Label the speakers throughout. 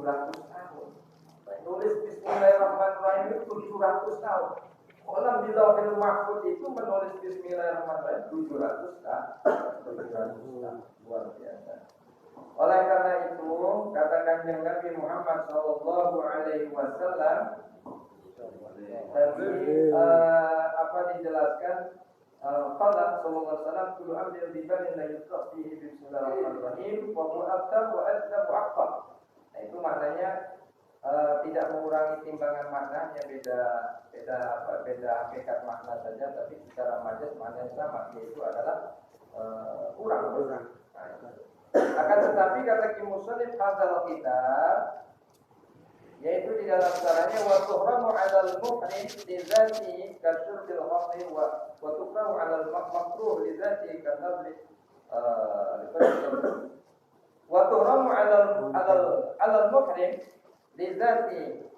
Speaker 1: 700 tahun. Nulis Bismillahirrahmanirrahim itu 700 tahun. Orang di Lauhul Mahfuz itu menulis Bismillahirrahmanirrahim 700 tahun. Luar biasa. Oleh karena itu, kata Kanjeng Nabi Muhammad sallallahu alaihi wasallam tadi dijelaskan qala sallallahu alaihi wasallam kullu amrin bibalin la yusra fihi bismillahirrahmanirrahim wa mu'akkad wa adab wa aqab. Nah, itu maknanya tidak mengurangi timbangan maknanya, beda hakikat makna saja, tapi secara majas maknanya sama, yaitu adalah kurang. Akan tetapi kata Ki Musannif hadzal kitab, yaitu di dalam caranya wa tuhramu 'alal muhrim li dzatihi kasyurbil khamri wa tukrahu 'alal makruh li dzatihi kanabli wa tuhramu 'alal muhrim li dzatihi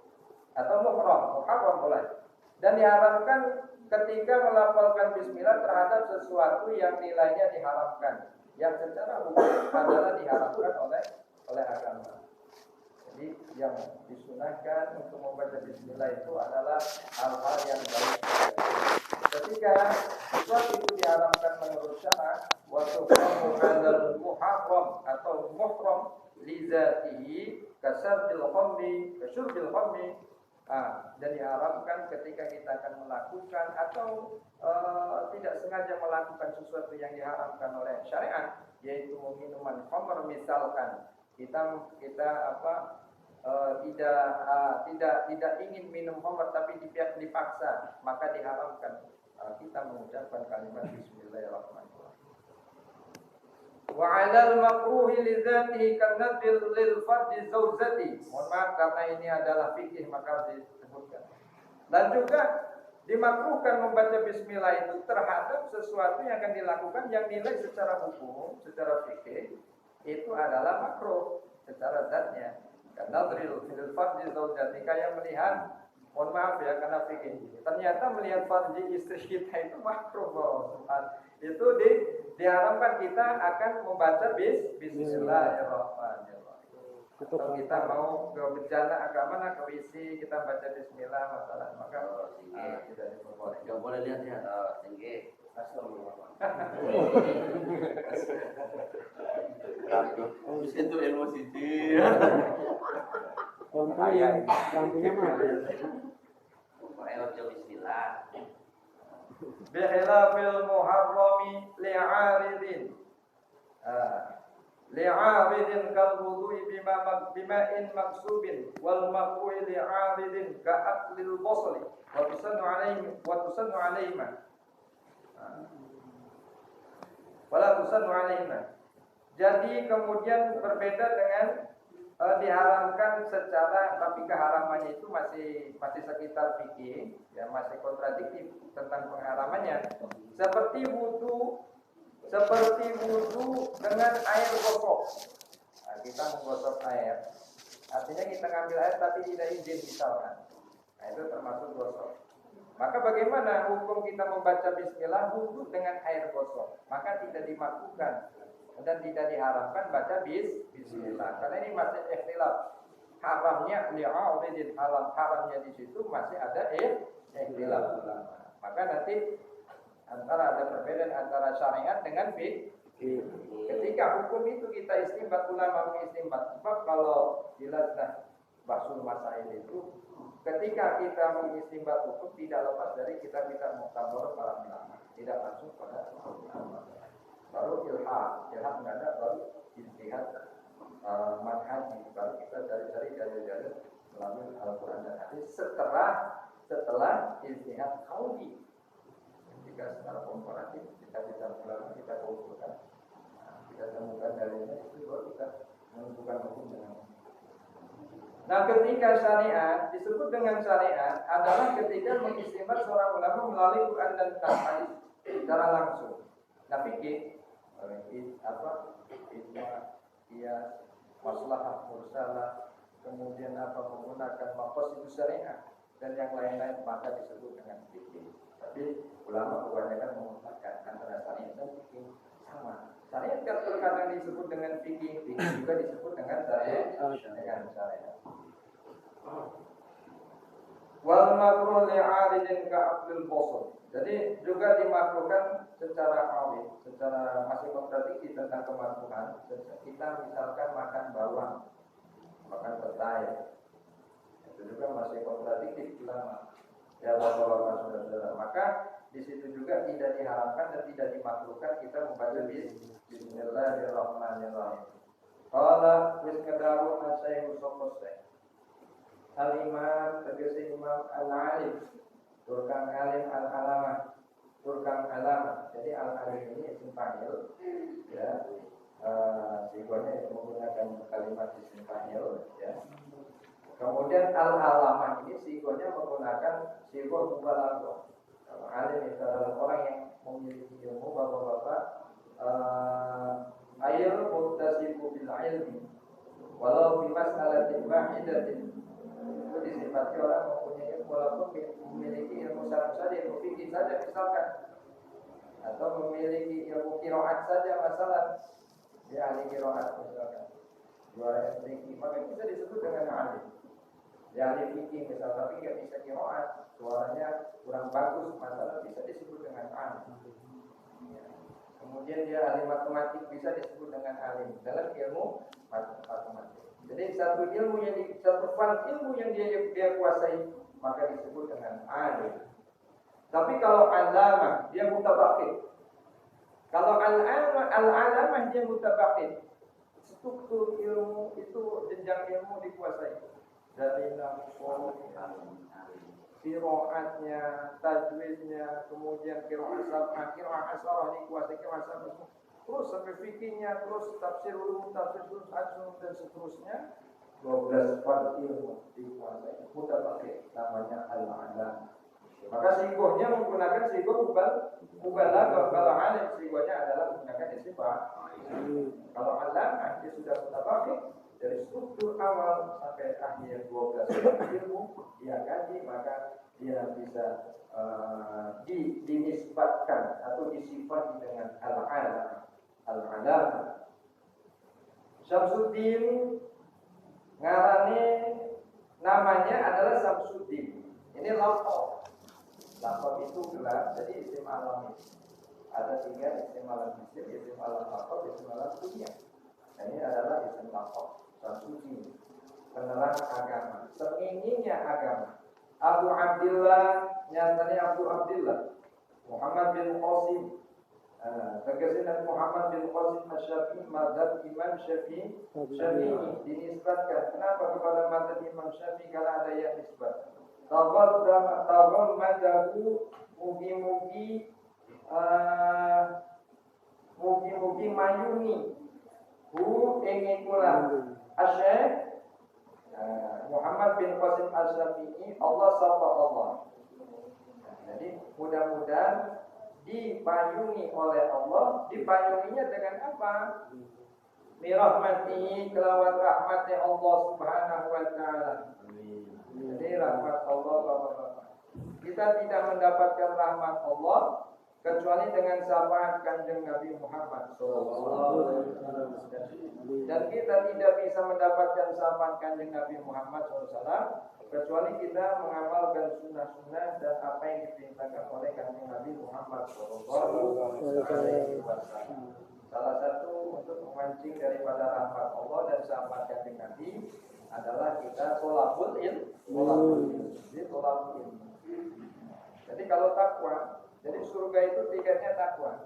Speaker 1: atau muharram boleh, dan diharamkan ketika melafalkan bismillah terhadap sesuatu yang nilainya diharamkan, yang secara hukum adalah diharamkan oleh agama. Jadi yang disunahkan untuk membaca bismillah itu adalah hal-hal yang baik. Ketika sesuatu itu diharamkan menurut syara, wa tuqamu 'alal muharram atau muhram li dzatihi kasyurbil khamri, dan diharamkan ketika kita akan melakukan atau tidak sengaja melakukan sesuatu yang diharamkan oleh syariat, yaitu minuman khamr. Misalkan kita tidak ingin minum khamr tapi dipaksa, maka diharamkan kita mengucapkan kalimat bismillahirrahmanirrahim. Wa 'alal makruhi li dzatihi kanadil lil fardi zawjati. Mohon maaf karena ini adalah fikih maka disebutkan. Dan juga dimakruhkan membaca bismillah itu terhadap sesuatu yang akan dilakukan yang nilai secara hukum, secara fikih itu adalah makruh secara zatnya. Kanadil lil fardi zawjati, kayak melihat, mohon maaf ya karena fikih, ternyata melihat farji istri kita itu makruh loh. Itu diharamkan kita akan membaca bismillahirrahmanirrahim. Kalau kita mau ke bencana agama, ke WC kita baca bismillah, masalah maka tidak diperbolehkan.
Speaker 2: Enggak boleh lihat tinggi. Itu ilmu siti.
Speaker 3: Contohnya mati.
Speaker 2: Ayo bismillah.
Speaker 1: Bihilafil muharrami li'aridin kal wudu'i bima'in maksubin wal makruhi li'aridin ka'aklil basli wa tusannu alaihima wala tusannu alaihima. Jadi kemudian berbeda dengan diharamkan secara, tapi keharamannya itu masih sekitar fikih, ya masih kontradiktif tentang pengharamannya. Seperti wudu dengan air gosok. Nah, kita menggosok air, artinya kita ngambil air tapi tidak izin misalkan. Nah, itu termasuk gosok. Maka bagaimana hukum kita membaca bismillah wudu dengan air gosok? Maka tidak dimakruhkan dan tidak diharamkan baca bismillah, karena ini masih ikhtilaf. Haramnya li'aridin, haramnya di situ masih ada ikhtilaf ulama. Maka nanti ada perbedaan antara syariat dengan fikih. Ketika hukum itu kita istinbat, ulama mengistinbat. Sebab kalau jelaslah bahsul masail itu, ketika kita mengistinbat hukum tidak lepas dari kita muktabar para ulama, tidak langsung pada ulama. Baru ilham nggak ada, baru ijtihad manhaji, baru kita cari dalil melalui Al-Quran dan Hadis setelah ijtihad qauli. Jika secara komparatif kita bisa ulama, kita kumpulkan, kita temukan dalilnya, itu baru kita menentukan hukum dengan. Nah, ketika syariat disebut dengan syariat adalah ketika mengistimbat seorang ulama melalui Quran dan Hadis secara langsung. Tapi maslahah mursalah, kemudian menggunakan maqasid syariah dan yang lain-lain, maka disebut dengan fikih. Tapi ulama kebanyakan mengatakan antara syariat dan fikih sama. Syariat terkadang disebut dengan fikih juga disebut dengan syariat. Wal makruh li'aridin ka'ablil bosul. Jadi juga dimakruhkan secara awit, secara masih kontradiksi tentang kemakruhan. Kita misalkan makan bawang, makan petai, itu juga masih kontradiksi ulama. Ya bapak-bapak saudara-saudara. Maka di situ juga tidak diharamkan dan tidak dimakruhkan kita membaca Bismillahirrahmanirrahim. Qala wis kedaru asy-syaikh sapa Al-Imam tegese Imam Al-Alim Turkang Alim Al-Alamah Turkang Alamah. Jadi Al-Alim ini isim fa'il ya. Siganya menggunakan kalimat isim fa'il ya. Kemudian Al-Alamah ini siganya menggunakan sigo mubalaghah. Kalau alim itu adalah orang yang memiliki ilmu, bapak-bapak ayil muttasifu bil ilmi walau bi mas'alatin wahidatin. Itu disifati orang mempunyai ilmu walaupun memiliki ilmu syar'i saja, ilmu fikih saja misalkan, atau memiliki ilmu qiraat saja masalah dia ahli qiraat misalkan, juara fikih, maka bisa disebut dengan alim. Dia ahli fikih misalkan tapi nggak bisa qiraat, suaranya kurang bagus masalah, bisa disebut dengan alim. Ya. Kemudian dia ahli matematik, bisa disebut dengan alim dalam ilmu matematik. Jadi satu ilmu satu fan ilmu yang dia kuasai maka disebut dengan alim. Tapi kalau alamah dia mutabaqid. Kalau al-alamah dia mutabaqid. Struktur ilmu itu jenjang ilmu dikuasai. Dari nahwu, qiraatnya, tajwidnya, kemudian qiraat asarah dikuasai, qiraat asarah. Terus sampai fikihnya, terus tafsir ulum, tafsir usul dan seterusnya. 12 fard ilmu dikuasai. Mutabaqid namanya al-alam. Maka sigohnya menggunakan sigoh mubalaghah. Kalau alim sigohnya adalah menggunakan isim fa'il. Kalau alamah dia sudah mutabaqid dari struktur awal sampai akhir 12 ilmu dia kaji, maka dia bisa dinisbatkan atau disifati dengan al-alam. Syamsuddin ngarane namanya adalah Syamsuddin. Ini laqab. Laqab itu gelar, jadi isim alam itu. Ada 3 isim alam isim alam laqab, isim alam kunyah. Ini adalah isim laqab. Syamsuddin, penerang agama, sengingginya agama. Abu Abdillah, nyatanya Abu Abdillah Muhammad bin Qasim. Tegesinan Muhammad bin Qasim Asy-Syafi'i, mazhab Imam Syafi'i dinisbatkan. Kenapa kepada mazhab Imam Syafi'i? Karena ada yang nisbat. Tawal madhabu mugi-mugi mayuni hu ingin kula Asy-Syaikh Muhammad bin Qasim Asy-Syafi'i, Allah sapa Allah. Jadi mudah-mudahan dipayungi oleh Allah. Dipayunginya dengan apa? Mirahmati, kelawan rahmatnya Allah subhanahu wa ta'ala. Jadi rahmat Allah, bapak-bapak. Kita tidak mendapatkan rahmat Allah kecuali dengan syafaat Kanjeng Nabi Muhammad SAW. Dan kita tidak bisa mendapatkan syafaat Kanjeng Nabi Muhammad SAW kecuali kita mengamalkan sunnah-sunnah dan apa yang diperintahkan oleh Kanjeng Nabi Muhammad SAW. Salah satu untuk memancing daripada rahmat Allah dan syafaat Kanjeng Nabi adalah kita tholabul ilm. Jadi kalau takwa, jadi surga itu tiketnya takwa.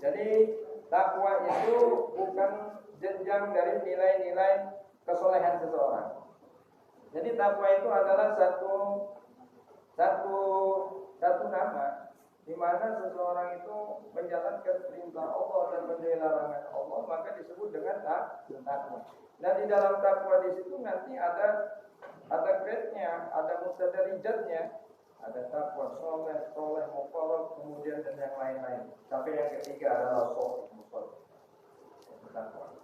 Speaker 1: Jadi takwa itu bukan jenjang dari nilai-nilai kesolehan seseorang. Jadi takwa itu adalah satu nama di mana seseorang itu menjalankan perintah Allah dan menjauhi larangan Allah, maka disebut dengan takwa. Dan di dalam takwa di situ nanti ada grade-nya, ada mustadarijatnya, ada takwa soleh, muqarrab, kemudian dan yang lain-lain. Sampai yang ketiga adalah soleh, muqarrab. Takwa.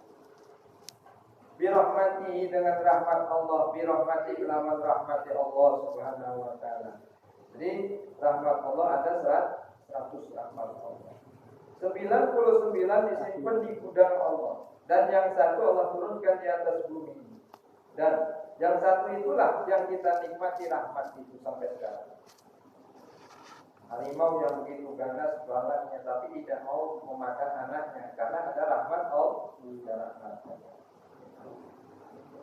Speaker 1: Birahmatihi, dengan rahmat Allah, birahmati kelawan rahmati Allah subhanahu wa ta'ala. Jadi rahmat Allah ada 100 rahmat Allah. 99 disimpan di gudang Allah. Dan yang satu Allah turunkan di atas bumi. Dan Yang satu itulah yang kita nikmati rahmat itu sampai sekarang. Harimau yang begitu ganas anaknya tapi tidak mau memakan anaknya karena ada rahmat Allah. Ada rahmat.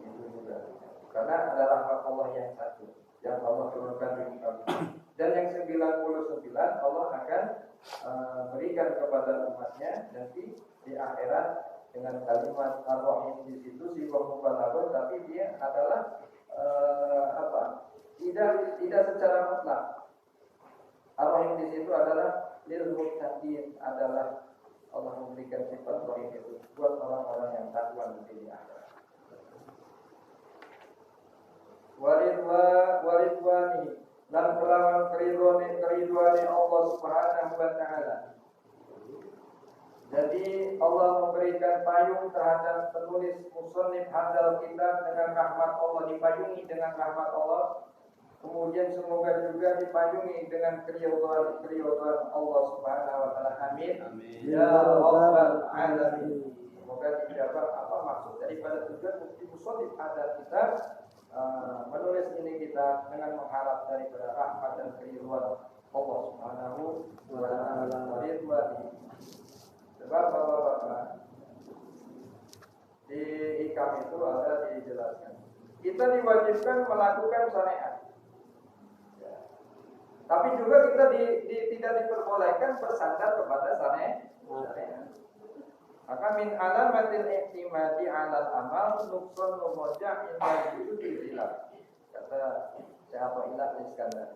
Speaker 1: Itu juga. Karena ada rahmat Allah yang satu yang Allah turunkan di muka bumi. Dan yang 99 Allah akan berikan kepada umatnya nanti di akhirat dengan kalimat ar-rahim di situ sifat mubalaghah tapi dia adalah tidak secara mutlak. Ar-rahim di situ adalah lil muttaqin, adalah Allah memberikan sifat rahim itu buat orang-orang yang takwa di akhirat. Waridwani dan kelawan keriduani Allah Subhanahu wa taala. Jadi Allah memberikan payung terhadap penulis musannif hadzal kitab dengan rahmat Allah, dipayungi dengan rahmat Allah. Kemudian semoga juga dipayungi dengan keridhaan Allah Subhanahu wa taala. Amin. Ya rabbal alamin. Semoga didapat apa maksud daripada tujuan mufti musannif hadzal kitab menulis ini kita dengan mengharap daripada rahmat dan keridhaan Allah Subhanahu wa taala. Sebab bapak-bapak di hikam itu ada dijelaskan. Kita diwajibkan melakukan syariat. Ya. Tapi juga kita tidak diperbolehkan bersandar kepada syariat. Maka min alamatil i'timadi 'alal amal nuqsan muroja' inda wujudil hilal. Kata Syekh Ilah Iskandar.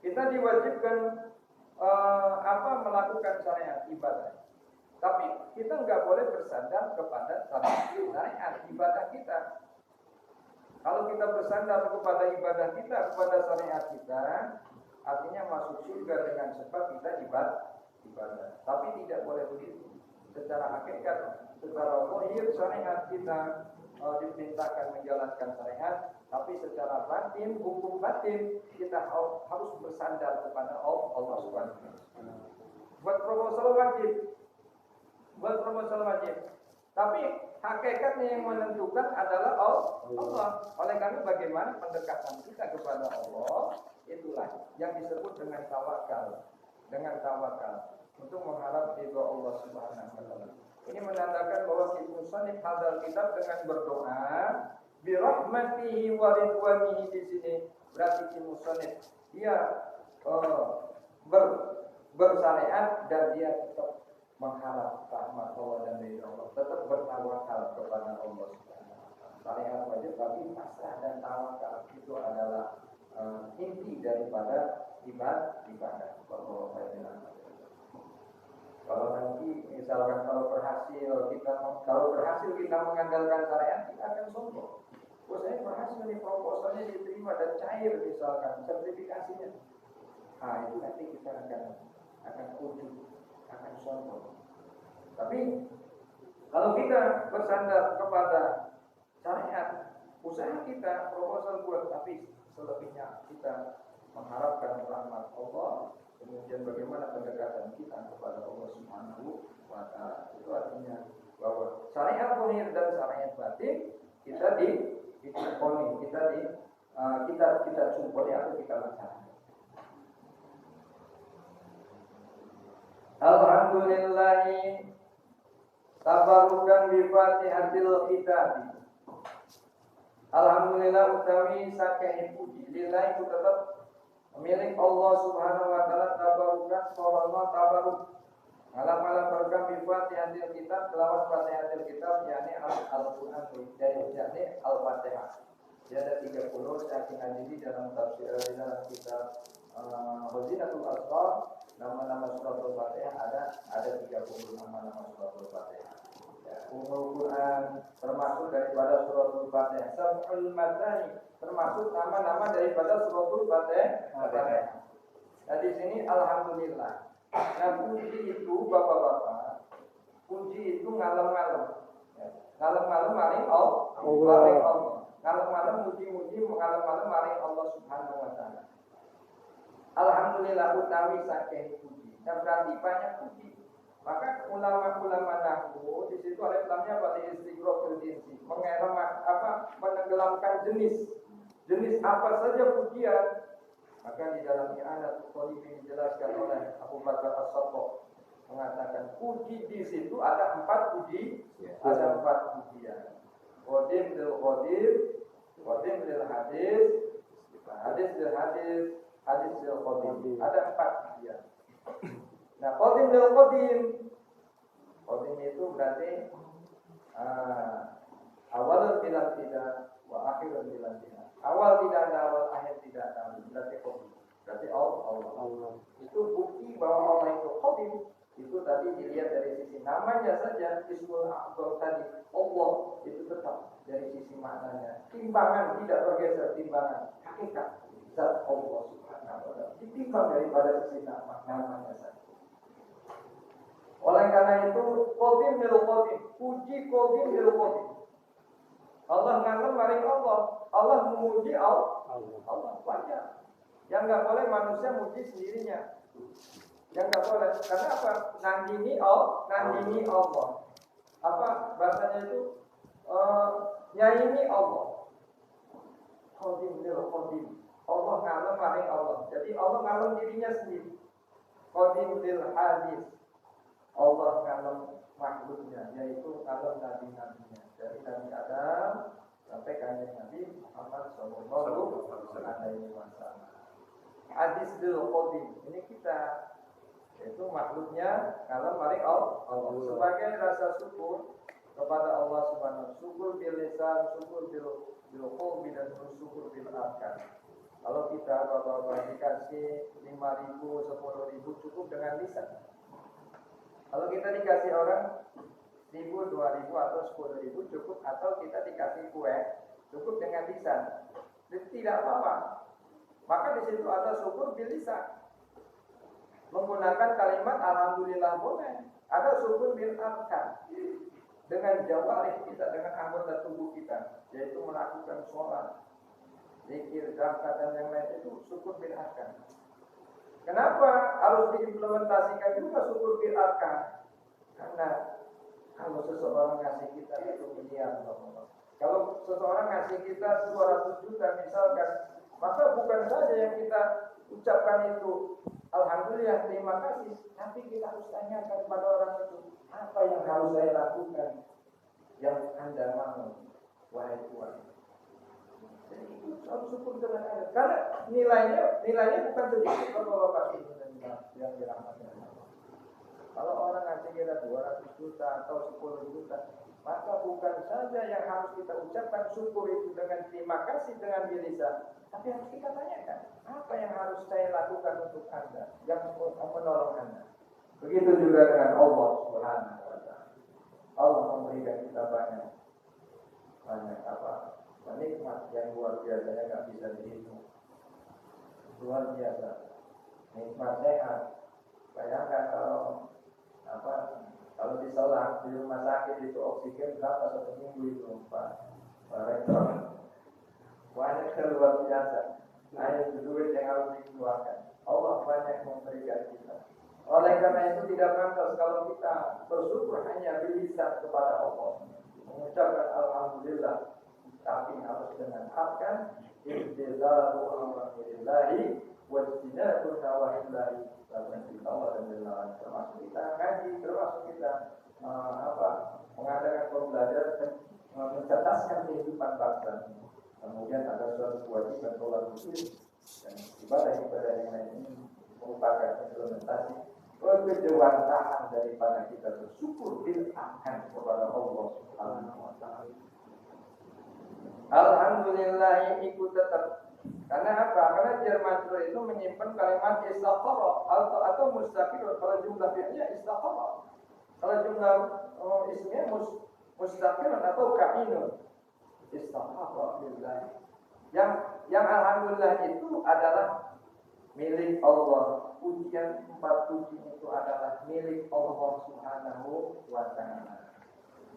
Speaker 1: Kita diwajibkan melakukan syariat ibadah. Tapi kita nggak boleh bersandar kepada syariat ibadah kita. Kalau kita bersandar kepada ibadah kita, kepada syariat kita, artinya masuk surga dengan sebab kita ibadah. Tapi tidak boleh begitu. Secara hakikat, secara zahir syariat kita diperintahkan menjalankan syariat, tapi secara batin, hukum batin kita harus bersandar kepada Allah Subhanahu wa taala. Buat proposal wajib. Tapi hakikatnya yang menentukan adalah Allah. Oleh karena bagaimana pendekatan kita kepada Allah, itulah yang disebut dengan tawakal. Dengan tawakal untuk mengharap ridha Allah Subhanahu wa taala. Ini menandakan bahwa si musannif hadzal kitab dengan berdoa bi rahmatihi wa ridwanihi di sini berarti si musannif dia bersyariat dan dia tetap mengharap rahmat Allah dan ridha Allah, tetap bertawakal kepada Allah Subhanahu wa taala. Syariat wajib tapi pasrah dan tawakal itu adalah inti daripada ibadah. Kalau nanti misalkan kalau berhasil kita mengandalkan syariat, kita akan sombong. Oh, saya berhasil nih, proposalnya diterima dan cair misalkan sertifikasinya. Nah, itu nanti kita akan ujub, akan sombong. Tapi kalau kita bersandar kepada syariat, usaha kita proposal buat, tapi selebihnya kita mengharapkan rahmat Allah. Kemudian bagaimana pendekatan kita kepada Allah Subhanahu wa taala. Itu artinya bahwa syariat zahir dan syariat batin kita dikoni, kita cumpuli atau kita laksanakan. Alhamdulillahi tabarukan bi Fatihatil Kitab. Alhamdulillah utawi saking puji lillahi tetap milik Allah Subhanahu wa taala tabarukan sorono tabaruk malam-malam berkah bi Fatihatil Kitab kelawan Fatihatil Kitab yakni Al-Qur'an dari yakni Al-Fatihah. Dia ada 30 saking hadis dalam tafsir dalam kitab Khazinatul Asrar, nama-nama surat Al-Fatihah ada 30 nama-nama surat Al-Fatihah. Ya, Quran termasuk daripada surat Al-Fatihah. Sab'ul Madani termasuk nama-nama daripada surat Al-Fatihah. Nah di sini alhamdulillah. Nah puji itu bapak-bapak, puji itu ngalem-ngalem. Ya. Ngalem-ngalem maring Allah. Ngalem-ngalem muji-muji ngalem-ngalem maring Allah Subhanahu wa taala. Alhamdulillah utawi saking puji. Nah berarti banyak puji. Maka ulama-ulama nahwu di situ alif lamnya pada istighraqul jinsi, menenggelamkan jenis apa saja pujian. Maka di dalam i'anat Qalibi dijelaskan oleh Abu Bakar As-Sattaq mengatakan puji di situ ada 4 puji, ada 4 pujian. Qadim lil qadim, qadim lil hadis, hadis lil hadis, hadis lil qadim. Ada 4 pujian. Nah, qadim lil qadim. Qadim itu berarti awal bilang tidak, wa akhirun bilang tidak. Awal tidak ada, awal akhir tidak ada. Berarti qadim. Berarti Allah. Itu bukti bahwa Allah itu qadim. Itu tadi dilihat dari sisi namanya saja, Ismul A'zam tadi, Allah itu tetap dari sisi maknanya. Timbangan tidak bergeser, timbangan hakikat zat Allah Subhanahu wa taala. Ditimbang daripada sisi namanya saja. Oleh karena itu, qadim lil qadim, puji qadim lil qadim. Allah nganggep maring Allah, Allah memuji Allah wajar. Yang enggak boleh manusia muji sendirinya. Yang enggak boleh. Karena apa? Nandini Allah. Apa bahasanya itu? Nyanyi Allah. Qadim lil qadim. Allah ngalem maring Allah. Jadi Allah ngalem dirinya sendiri. Qadim lil hadis. Allah ngalem makhluknya, yaitu ngalem nabi-nabinya. Dari Nabi Adam sampai kanjeng Nabi Muhammad sallallahu alaihi wasallam. Hadis lil qadim. Ini kita itu makhluknya kalau mari Allah sebagai rasa syukur kepada Allah Subhanahu wa taala, syukur bil lisan, syukur bil qalbi dan syukur bil arkan. Kalau kita Bapak-bapak dikasih 5.000, 10.000 cukup dengan lisan. Kalau kita dikasih orang 1.000, 2.000 atau 10.000 cukup, atau kita dikasih kue cukup dengan lisan. Tidak apa-apa. Maka di situ ada syukur bil lisan. Menggunakan kalimat alhamdulillah boleh. Ada syukur bil arkan. Dengan jawarih kita, dengan anggota tubuh kita, yaitu melakukan sholat, zikir, zakat dan yang lain, itu syukur bil arkan. Kenapa harus diimplementasikan juga syukur bil arkan? Karena kalau seseorang ngasih kita 1 miliar, kalau seseorang ngasih kita 200 juta misalkan, maka bukan saja yang kita ucapkan itu alhamdulillah, terima kasih, tapi kita harus tanyakan kepada orang itu, apa yang harus saya lakukan yang Anda mau, wahai Tuhan. Jadi itu harus syukur dengan Allah. Karena nilainya bukan sedikit kalau Bapak Ibu yang dirahmati Allah. Kalau orang ngasih kita 200 juta atau 10 juta, maka bukan saja yang harus kita ucapkan syukur itu dengan terima kasih dengan lisan, tapi harus kita tanyakan, apa yang harus saya lakukan untuk Anda, yang menolong Anda. Begitu juga dengan Allah Subhanahu wa taala. Allah memberikan kita banyak nikmat yang luar biasanya nggak bisa dihitung. Luar biasa. Nikmat sehat. Bayangkan kalau diselang di rumah sakit itu oksigen berapa 1 minggu itu Pak Rektor. Banyak luar biasa. Nah, itu duit yang harus dikeluarkan. Allah banyak memberikan kita. Oleh karena itu tidak pantas kalau kita bersyukur hanya bilisan kepada Allah, mengucapkan alhamdulillah, tapi harus dengan harkan intizaru amrillahi wa ijtinabu nawahillahi. Termasuk kita ngaji, termasuk kita mengadakan pembelajaran dan mencerdaskan kehidupan bangsa. Kemudian ada suatu kewajiban sholat muslim dan ibadah yang lain ini merupakan implementasi kedewasan daripada kita bersyukur akan kepada Allah Subhanahu wa taala. Alhamdulillah ikut tetap. Karena apa? Karena Jerman itu menyimpan kalimat istaqara atau mustaqir. Kalau jumlah fi'ilnya istaqara. Kalau jumlah ismnya mustaqir atau ka'inun. Istaqara billah. Yang alhamdulillah itu adalah milik Allah. Pujian 4 puji itu adalah milik Allah Subhanahu wa taala.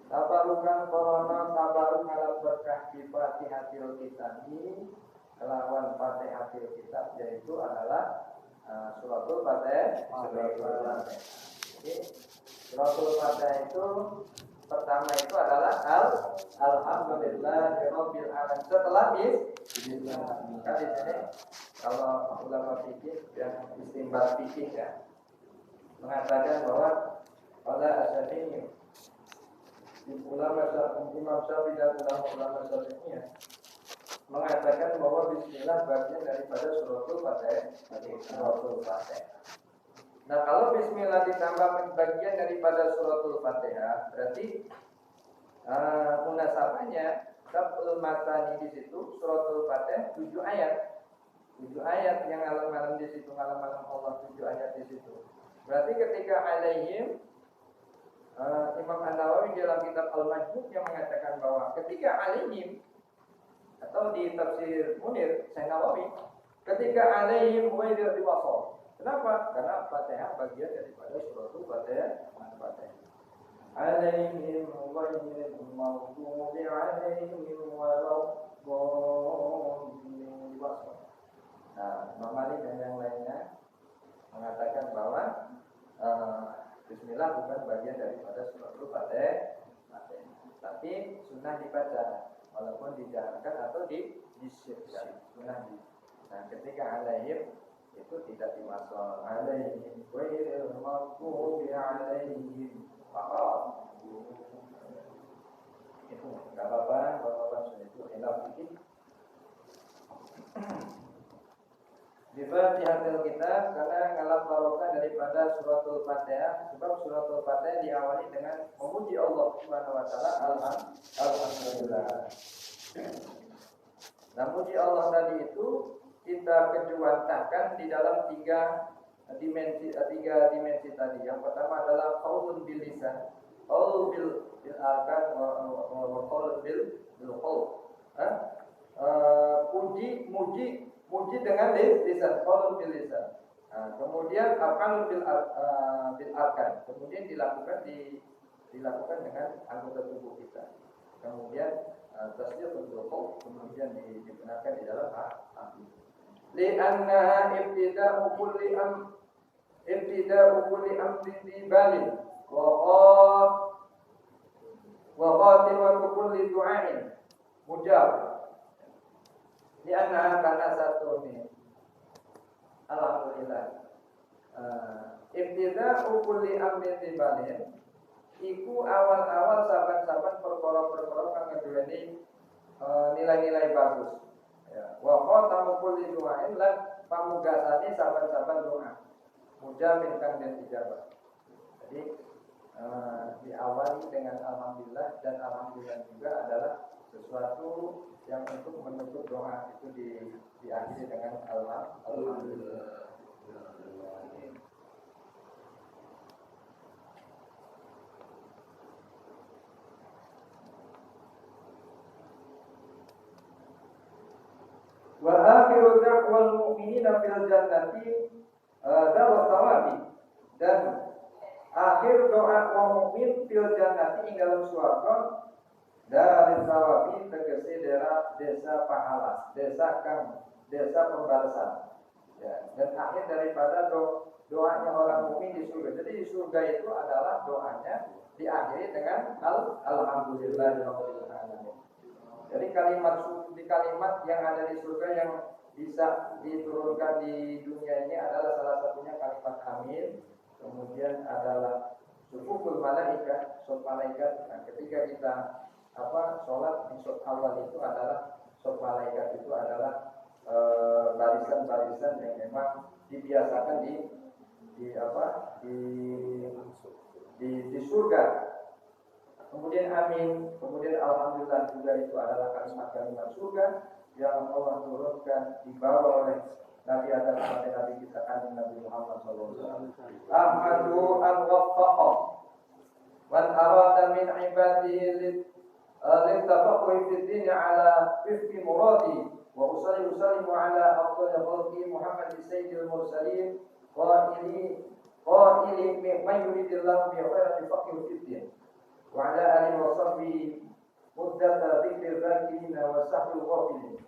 Speaker 1: Tabarukan korona tabaruk ala berkah di Fatihatil Kitab ini kelawan Fatihatil Kitab, yaitu adalah suratul Fatihah. Suratul Fatihah itu pertama itu adalah alhamdulillahirabbil alamin. Setelah bismillah. Maka di sini kalau ulama fikih yang istimbat fikih ya mengatakan bahwa pada Asy-Syafi'i ulama Imam Syafi'i dan ulama Syafi'iyah mengatakan bahwa bismillah bagian daripada suratul Fatihah. Suratul Fatihah. Nah, kalau bismillah ditambah bagian daripada suratul Fatihah, berarti munasabahnya Sab'ul Masani di situ suratul Fatihah 7 ayat. 7 ayat yang malam-malam di situ, malam-malam Allah 7 ayat di situ. Berarti ketika alaihim Imam An-Nawawi dalam kitab Al-Majmu' yang mengatakan bahwa ketika alaihim atau di tafsir Munir Syekh Nawawi ketika alaihim ghairil diwasal. Kenapa? Karena Fatihah bagian daripada suratul Fatihah. Alaihim ghairil maghdubi alaihim waladdallin. Nah, Imam Malik dan yang lainnya mengatakan bahwa bismillah bukan bagian daripada suratul Fatihah. Tapi sunnah dibaca walaupun dijaharkan atau disirkan. Sunnah di. Nah, ketika alaihim itu tidak dimasuk alaihim ghairil maghdubi alaihim. Itu enggak apa-apa, bapak-bapak sudah itu hilaf dikit. Di Fatihatul Kitab karena ngalap barokah daripada suratul Fatihah, sebab suratul Fatihah diawali dengan memuji Allah Subhanahu wa taala, alhamdulillah. Nah, muji Allah tadi itu kita kejuantahkan di dalam tiga dimensi tadi. Yang pertama adalah qaulun bil lisan, qaul bil arkan wa qaul bil qaul. Muji dengan lisan, qaulun bil lisan. Kemudian aqalun bil arkan. Kemudian dilakukan dengan anggota tubuh kita. Kemudian tasdiqul bil qaul, kemudian digunakan di dalam hati. Li'annaha ibtida'u kulli amrin bibalin wa khatimatu kulli du'ain mujab. Li'annaha karena satu ini alhamdulillah ibtida'u kulli amrin bibalin iku awal-awal saban-saban perkara-perkara kang nduweni nilai-nilai bagus. Ya, wa khatamu kulli du'ain lan pamugasane saban-saban doa. Mujamin kang den ijabah. Jadi diawali dengan alhamdulillah dan alhamdulillah juga adalah sesuatu yang untuk menutup doa itu diakhiri dengan alhamdulillah. Wa akhiru da'wal mu'minina fil jannati darut thawabi, dan akhir doa kaum mukmin fil jannati ing dalam swarga darut thawabi tegese desa pahala, desa pembalasan. Ya, dan akhir daripada doanya orang mukmin di surga. Jadi di surga itu adalah doanya diakhiri dengan alhamdulillahirabbil alamin. Jadi kalimat yang ada di surga yang bisa diturunkan di dunia ini adalah salah satunya kalimat amin. Kemudian adalah sufuful malaikat, suf malaikat. Nah, ketika kita sholat di suf awal itu adalah suf malaikat itu adalah barisan-barisan yang memang dibiasakan di surga. Kemudian amin, kemudian alhamdulillah juga itu adalah kalimat-kalimat surga yang Allah turunkan dibawa oleh Nabi Adam sampai Nabi kita Nabi Muhammad SAW. Ahmadu an-waffaqa man arada min ibadihi lintafaqwi fid dini ala fifki muradi wa usallimu ala afdal khalqi Muhammad sayyidil mursalin qaili man yuridillahu bi khairin faqihu fid din. Wa ala alihi wa sahbihi muddata dzikri dzakirina wa sahbil ghafilin.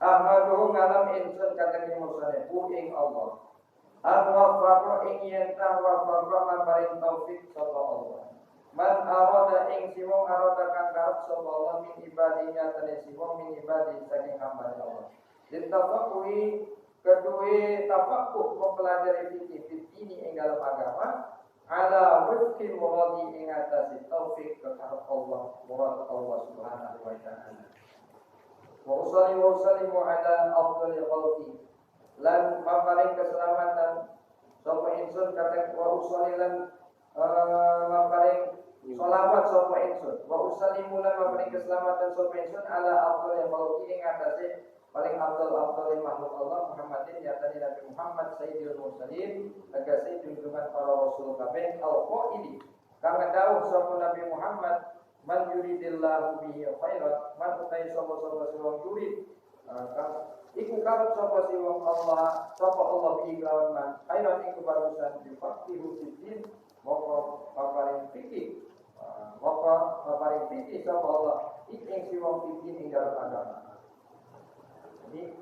Speaker 1: Ahmaduhu ngalam insun kata ki mursale ing Allah. Al-wafaqo ing yentah wafaqo man paring taufik sapa Allah. Man arada ing siwong arada kang karep sapa Allah min ibadinya tane siwong min ibadi saking hamba Allah. Ditafaqui kedue tafakuh mempelajari fikih ini ing dalam agama ala wifqi muradi ing atase taufik kekarep Allah murad Allah subhanahu wa ta'ala. Wa usallimu ala afdhalil khalqi lan maparing keselamatan sapa insun kata wa usallilan maparing sholawat sapa insun wa usallimu lan maparing keselamatan sapa insun ala afdhalil khalqi ing atase paling afdal makhluk Allah Muhammadin yatani Nabi Muhammad sayyidul mursalin tegese junjungan para rasul kabeh al-qaili kang dawuh sapa Nabi Muhammad man yuridillahu bihi khairan man utai sapa wong yurid iku karep sapa wong Allah bihi lawan man khairan iku barusan difaqihu fiddin moko paparing fikih sapa Allah ing wong fiddin ing dalam agama. Jadi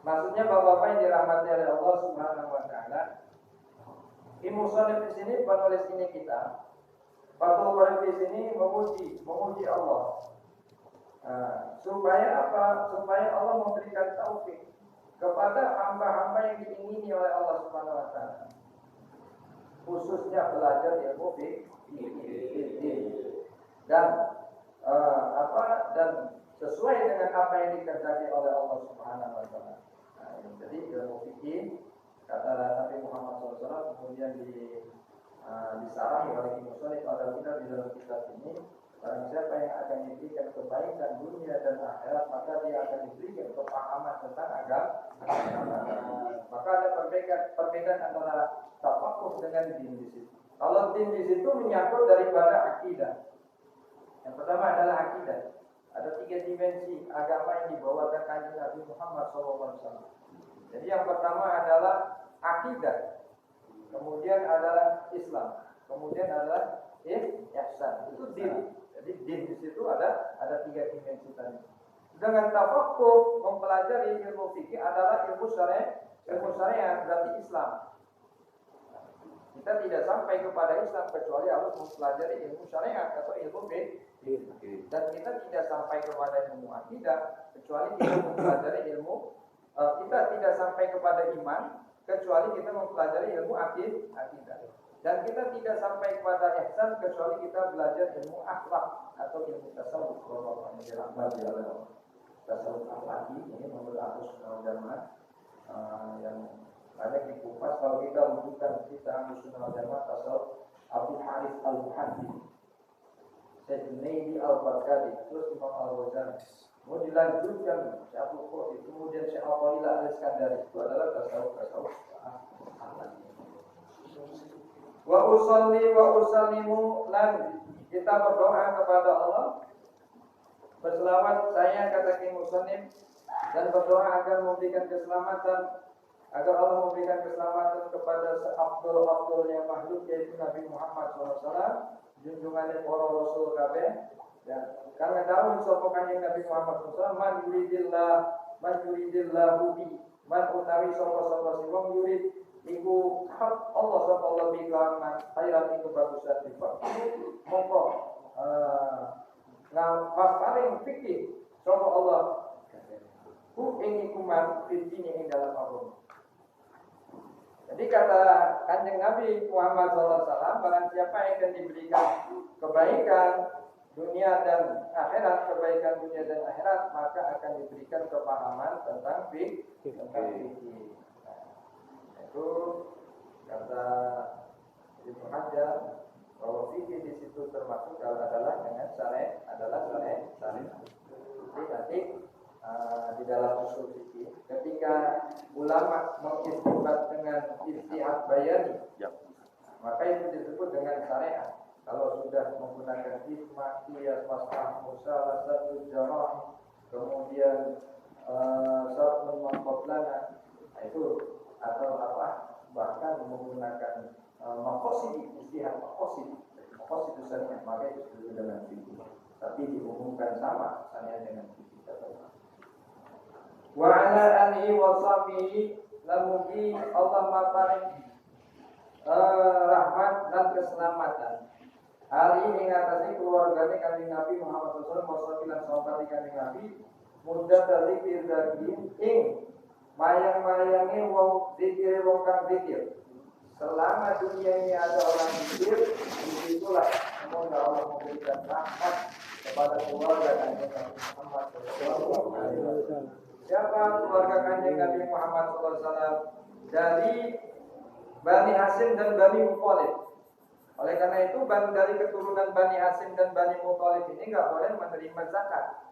Speaker 1: maksudnya bapak-bapak yang dirahmati oleh Allah Subhanahu wa taala, musannif di sini penulis ini kita, Fathul Qorib di sini memuji Allah. Supaya apa? Supaya Allah memberikan taufik kepada hamba-hamba yang diingini oleh Allah Subhanahu wa taala. Khususnya belajar ilmu fikih dan sesuai dengan apa yang dikerjakan oleh Allah Subhanahu wa taala. Jadi ilmu fikih kata Nabi Muhammad SAW kemudian disarahi oleh musannif di dalam kitab ini, barang siapa yang akan diberikan kebaikan dunia dan akhirat maka dia akan diberikan kepahaman tentang agama. Maka ada perbedaan antara tafakuh dengan din di situ. Kalau din di situ menyangkut daripada akidah. Yang pertama adalah akidah. Ada 3 dimensi agama yang dibawakan kanjeng Nabi Muhammad SAW. Jadi yang pertama adalah akidah, kemudian adalah Islam, kemudian adalah ihsan. Itu din. Jadi din di situ ada 3 dimensi tadi. Dengan tafaqquh mempelajari ilmu fikih adalah ilmu syariat berarti Islam. Kita tidak sampai kepada Islam kecuali harus mempelajari ilmu syariat atau ilmu fikih. Dan kita tidak sampai kepada ilmu akidah kecuali kita mempelajari ilmu kita tidak sampai kepada iman kecuali kita mempelajari ilmu akidah. Dan kita tidak sampai kepada ihsan kecuali kita belajar ilmu akhlak atau ilmu tasawuf. Kalau orang dirahmati oleh Allah. Tasawuf akhlaki ini menurut Ahlus Sunnah wal Jamaah yang banyak dikupas. Kalau kita rujukan kita Ahlus Sunnah wal Jamaah tasawuf Abu Harith al-Muhaddits, Sayyidina al-Baghdadi, terus Imam al-Ghazali. Mau dilanjutkan Syekh Bukhari, kemudian Syekh Al-Qalila al-Iskandari, itu adalah tasawuf akhlaki. Wa usallimu lan kita berdoa kepada Allah. Berselawat saya kata Ki Musannif dan berdoa agar memberikan keselamatan, agar Allah memberikan keselamatan kepada seabdul-abdulnya makhluk yaitu Nabi Muhammad SAW, junjungannya para rasul kabeh. Ya, karena tahu sapa kanjeng Nabi Muhammad SAW man yuridillahu bi man utawi sapa wong yurid iku hak Allah sapa Allah bi lan khairan iku bagusan sifat mongko paling fikih sapa Allah ku ing iku man fitine ing dalam agama. Jadi kata kanjeng Nabi Muhammad SAW, barang siapa yang akan diberikan kebaikan dunia dan akhirat, kebaikan dunia dan akhirat, maka akan diberikan kepahaman tentang fikih. Itu kata Ibnu Hajar bahwa fikih di situ termasuk adalah dengan syariat, Jadi nanti di dalam usul fikih, ketika ulama mengistinbat dengan ijtihad bayani, maka itu disebut dengan syariat. Kalau sudah menggunakan hikmah, qiyas, maslahah, musalah, satu jarah, kemudian syar'un maqablana, itu atau bahkan menggunakan maqasid, ijtihad maqasid itu syariat, maka itu disebut dengan fikih. Tapi diumumkan sama syariat dengan fikih. Wa ala alihi wa sahbihi lan mugi Allah maparing rahmat dan keselamatan hari ing atase keluargane Kanjeng Nabi Muhammad sallallahu alaihi wasallam lan sahabat Kanjeng Nabi mudah dari firdakin ing mayang-mayange wong zikir wong kang zikir. Selama dunia ini ada orang zikir, disitulah semoga Allah memberikan rahmat kepada keluarga Kanjeng Nabi Muhammad sallallahu alaihi wasallam. Siapa keluarga Kanjeng Nabi Muhammad sallallahu alaihi wasallam? Dari Bani Hasyim dan Bani Muthalib. Oleh karena itu dari keturunan Bani Hasyim dan Bani Muthalib ini enggak boleh menerima zakat.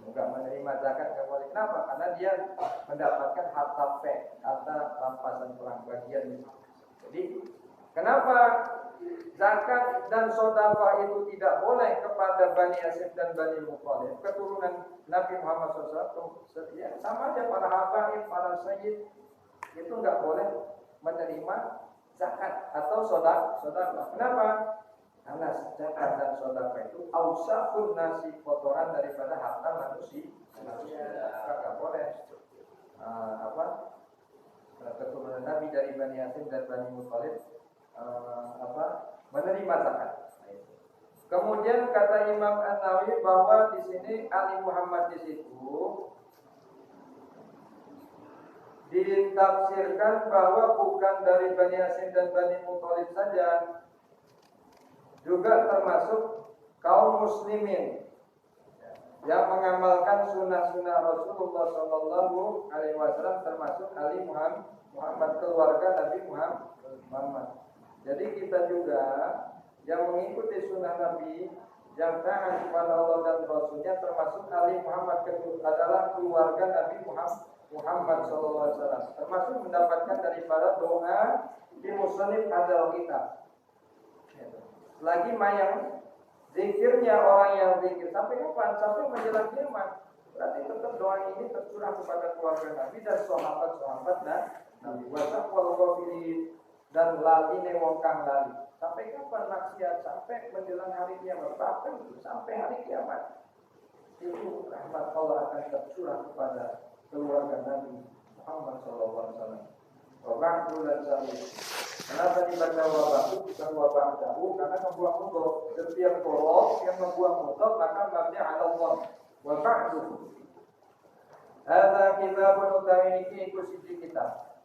Speaker 1: Enggak menerima zakat enggak boleh. Kenapa? Karena dia mendapatkan harta harta rampasan perang bagian. Jadi kenapa zakat dan sedekah itu tidak boleh kepada Bani Hasyim dan Bani Muthalib, keturunan Nabi Muhammad SAW? Ya, sama aja para habaib, para sayyid itu enggak boleh menerima zakat atau sedekah. Kenapa? Karena zakat dan sedekah itu ausafun nasi, kotoran daripada harta manusia. Enggak boleh keturunan Nabi dari Bani Hasyim dan Bani Muthalib menerima zakat. Kemudian kata Imam An-Nawawi bahwa di sini Ali Muhammad di situ ditafsirkan bahwa bukan dari Bani Hasyim dan Bani Muthalib saja, juga termasuk kaum muslimin yang mengamalkan sunnah-sunnah Rasulullah Sallallahu Alaihi Wasallam, termasuk Ali Muhammad keluarga Nabi Muhammad. Jadi kita juga yang mengikuti sunnah Nabi, yang taat kepada Allah dan Rasulnya, termasuk Ali Muhammad adalah keluarga Nabi Muhammad Sallallahu Alaihi Wasallam, termasuk mendapatkan daripada doa di musnad hadal kitab. Lagi mayang zikirnya orang yang zikir sampai kapan? Sampai menjelang kiamat. Berarti tetap doa ini tercurah kepada keluarga Nabi dan sahabat-sahabat dan Nabi. Wasaqwal ghafilin dan laline wong kang lali. Sampai kapan maksiat? Sampai menjelang hari kiamat. Bahkan sampai hari kiamat. Itu rahmat Allah akan tercurah kepada keluarga Nabi Muhammad sallallahu alaihi wasallam. Wa ba'du lan salih. Kenapa dibaca wabah bukan wabah jauh? Karena membuang mudhof. Setiap huruf yang membuang mudhof maka mabni ala Allah. Wa ba'du. Hadza kitabun utawi iki iku siji kitab.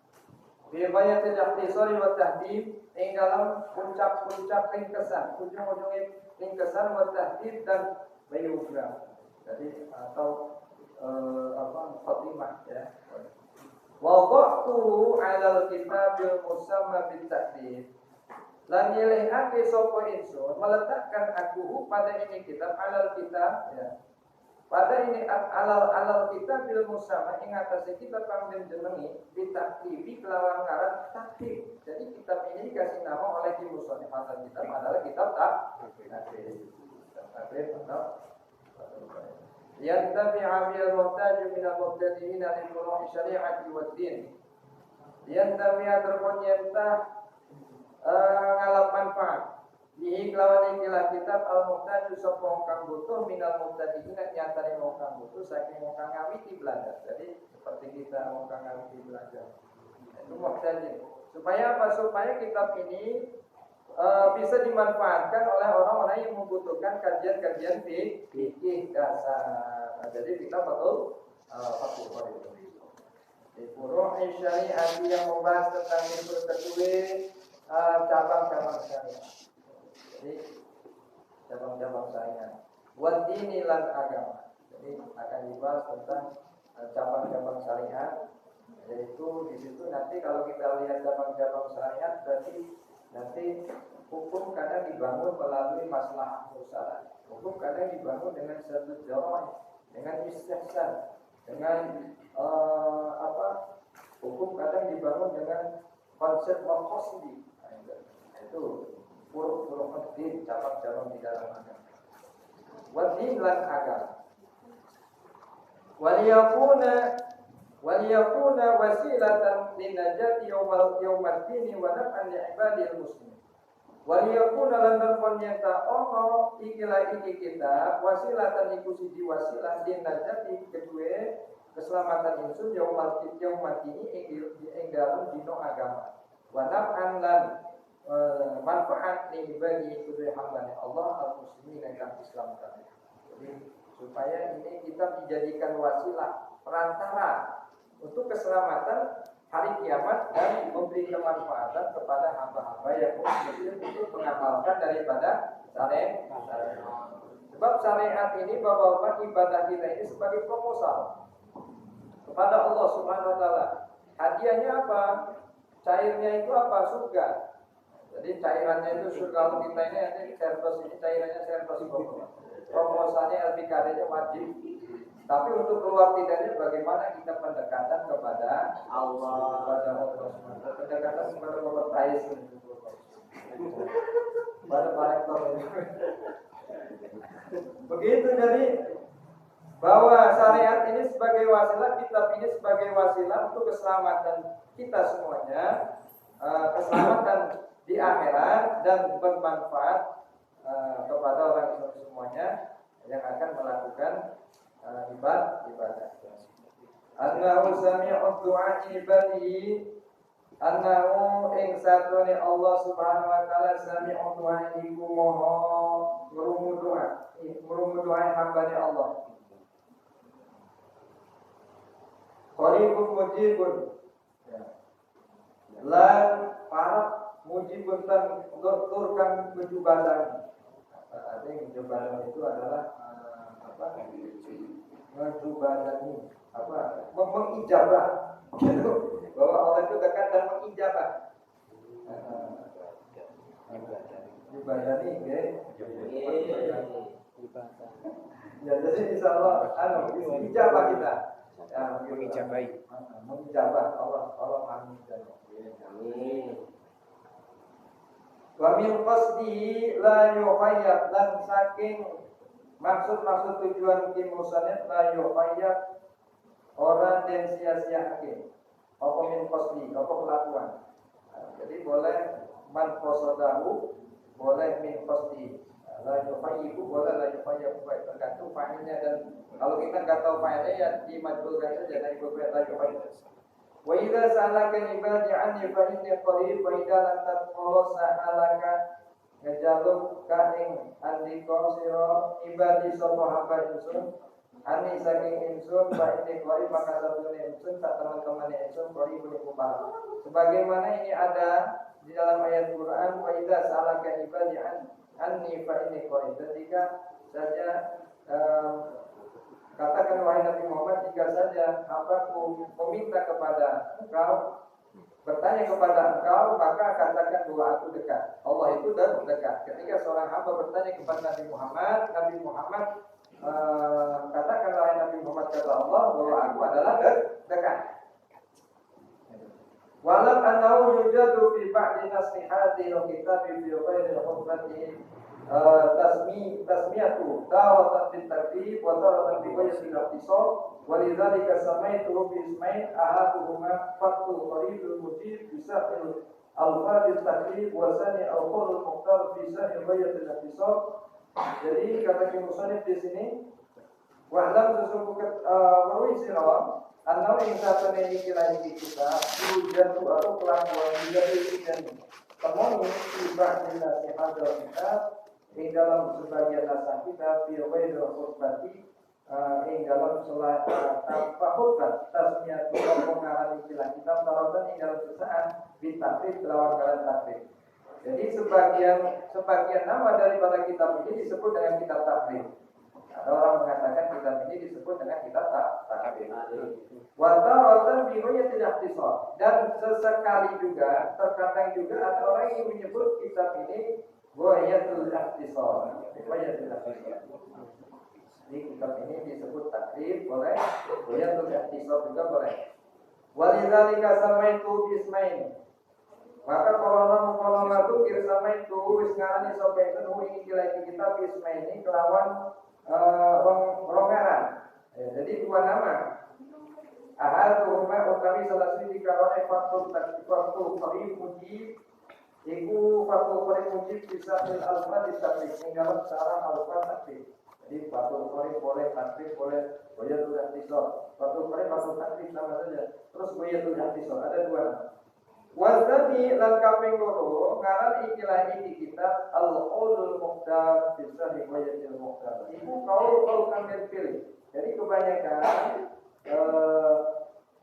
Speaker 1: Bi bayatil ikhtisari wa tahdid ing dalam puncak-puncak ringkesan, ujung-ujungnya ringkesan wa tahdid dan biografi. Jadi atau khatimah ya. Wada'tu 'alal kitabil musamma bit-ta'dib. Lan nyelehake sapa ingsun meletakkan aku pada ini kitab alal kitab ya. Pada ini alal kitab bil musamma ing atase kitab kang jenengi bit-ta'dibi kelawan ngaran taktib. Jadi kitab ini dikasih nama oleh Ki Musannif hadal kitab adalah kitab taktib. Yantabi'a bil muhtaj min al-mubtadi'in li furu'i syari'ati wad din. Yantabi'a terpenyentah ngalap manfaat. Bihi kelawan ikilah kitab al-muhtaj sapa kang butuh min al-mubtadi'in nyatane wong kang butuh saking wong kang ngawiti belajar. Jadi seperti kita wong kang ngawiti belajar. Itu muhtaj. Supaya apa? Supaya kitab ini bisa dimanfaatkan oleh orang-orang yang membutuhkan kajian-kajian fikih dasar. Nah, jadi kita betul fakir itu. Di furu'i syariat yang membahas tentang ilmu kedua cabang-cabang syariat. Jadi cabang-cabang syariat. Wad dini lan agama. Jadi akan dibahas tentang cabang-cabang syariat. Yaitu di situ nanti kalau kita lihat cabang-cabang syariat berarti nanti hukum kadang dibangun melalui maslahat mursalah. Hukum kadang dibangun dengan satu jarak, dengan istihsan, dengan hukum kadang dibangun dengan konsep maqsidi. Itu furu' din, cabang-cabang di dalam agama. Wa din lan agama. Waliyakuna wasilatan linajati yawmal-dini wa naf'an li'ibadil muslimin. Waliyakuna lantan ponyenta ikilah iki kita wasilatan iku siji wasilah linajati kedua keselamatan insun yaumal ini ing dalem dina agama. Wa naf'an lan manfaat ning bagi kudu hambane Allah al-muslimin yang Islam kabeh. Jadi supaya ini kita dijadikan wasilah perantara untuk keselamatan hari kiamat dan memberi kemanfaatan kepada hamba-hamba yang muslim untuk mengamalkan daripada syariat. Sebab syariat ini bapak-bapak ibadah kita ini sebagai proposal kepada Allah Subhanahu wa taala. Hadiahnya apa? Cairnya itu apa? Surga. Jadi cairannya itu surga. Kalau kita ini nanti servis ini cairannya servis bapak. Proposalnya LPKD-nya wajib. Tapi untuk keluar tidaknya bagaimana kita pendekatan kepada Allah, kepada Allah, pendekatan kepada Bapak Tais, pada Rektor ini. Begitu jadi bahwa syariat ini sebagai wasilah, kitab ini sebagai wasilah untuk keselamatan kita semuanya, keselamatan di akhirat dan bermanfaat kepada orang Islam semuanya yang akan melakukan ibadah. Annahu sami'ud du'a ibadihi, annahu ing satune Allah Subhanahu wa taala sami'ud du'a iku moho ngrungu doa hambane Allah. Qaribun mujibun. Lan para mujibun tan turkan kejubadan. Ada yang kejubadan itu adalah ngejubadani mengijabah gitu bahwa Allah itu dekat dan mengijabah. Jubadani ya jadi insyaallah ijabah kita ya mengijabah Allah amin. Wa min qasdihi la yuhayyab, dan saking maksud tujuan kimusannya la yuhayyab orang dan sia-siaake apa min qasdi apa kelakuan. Jadi boleh man qasadahu, boleh min qasdi, la yuhayyibu boleh la yuhayyab, tergantung fa'ilnya. Dan kalau kita nggak tahu fa'ilnya ya dimajhulkan saja dari beberapa la yuhayyab. Wa idza sa'alaka ibadi anni fa inni qarib wa idza lam taqulu sa'alaka ngejaluk kaing andika sira ibadi sapa hamba insun ani saking insun fa inni qarib maka satune insun sak teman-teman insun qarib iku parek. Sebagaimana ini ada di dalam ayat Quran, wa idza sa'alaka ibadi anni fa inni qarib. Ketika saja katakan wahai Nabi Muhammad, jika saja hambaku meminta kepada engkau, bertanya kepada engkau, maka katakan bahwa aku dekat. Allah itu dekat. Ketika seorang hamba bertanya kepada Nabi Muhammad katakan wahai Nabi Muhammad, kata Allah bahwa aku adalah dekat. Walau annahu yujadu fi ba'di nasihati wa kitabi fi ghairi khutbati tasmiyatu dawatan bil tartib wa dawatan bi wajhi al-iqtisad wa lidzalika samaituhu bi ismain ahaduhuma fatu qaridul mujib bi sa'il al-fadh al-taklif wa sani al-qawl al-muqtar fi sa'il wajhi al-iqtisad. Jadi kata musannif di sini wa lam tusubuk sirah annahu in satana iki kita yujadu atau kelakuan yujadu temui ibad di nasihat kita di dalam sebagian nasihat kita biawai dalam khutbati di dalam sholat tanpa khutbah tasmiyah itu mengarang istilah kita taratan di dalam sesaat bitakrif lawan kalian takrif. Jadi sebagian nama daripada kitab ini disebut dengan kitab takrif. Ada orang mengatakan kitab ini disebut dengan kitab takrif. Wataratan bihonya tidak disor, dan sesekali juga terkadang juga ada orang yang menyebut kitab ini Wahiyatul Ikhtisar. Wahiyatul Ikhtisar. Jadi kitab ini disebut takrif boleh, Wahiyatul Ikhtisar juga boleh. Walidzalika samaitu bismain. Maka kalau itu kirsamaitu isngarani sampai itu ini lagi kitab bismain ini kelawan rongaran. Jadi dua nama. Ahaduhuma utawi salah siji dikarone fatul qarib mujib iku fatul qarib mujib bisa fil alfa ditakrik ing dalam sarang alfa takrik. Jadi fatul qorib boleh, takrib boleh, goyatul ihtisab. Fatul qorib, fatul takrib sama saja. Terus goyatul ihtisab ada dua. Wazani lan kaping loro ngaran ikilah iki kitab al-qaulul muqdam fi sahih goyatul muqdam. Iku kaul kang pilih. Jadi kebanyakan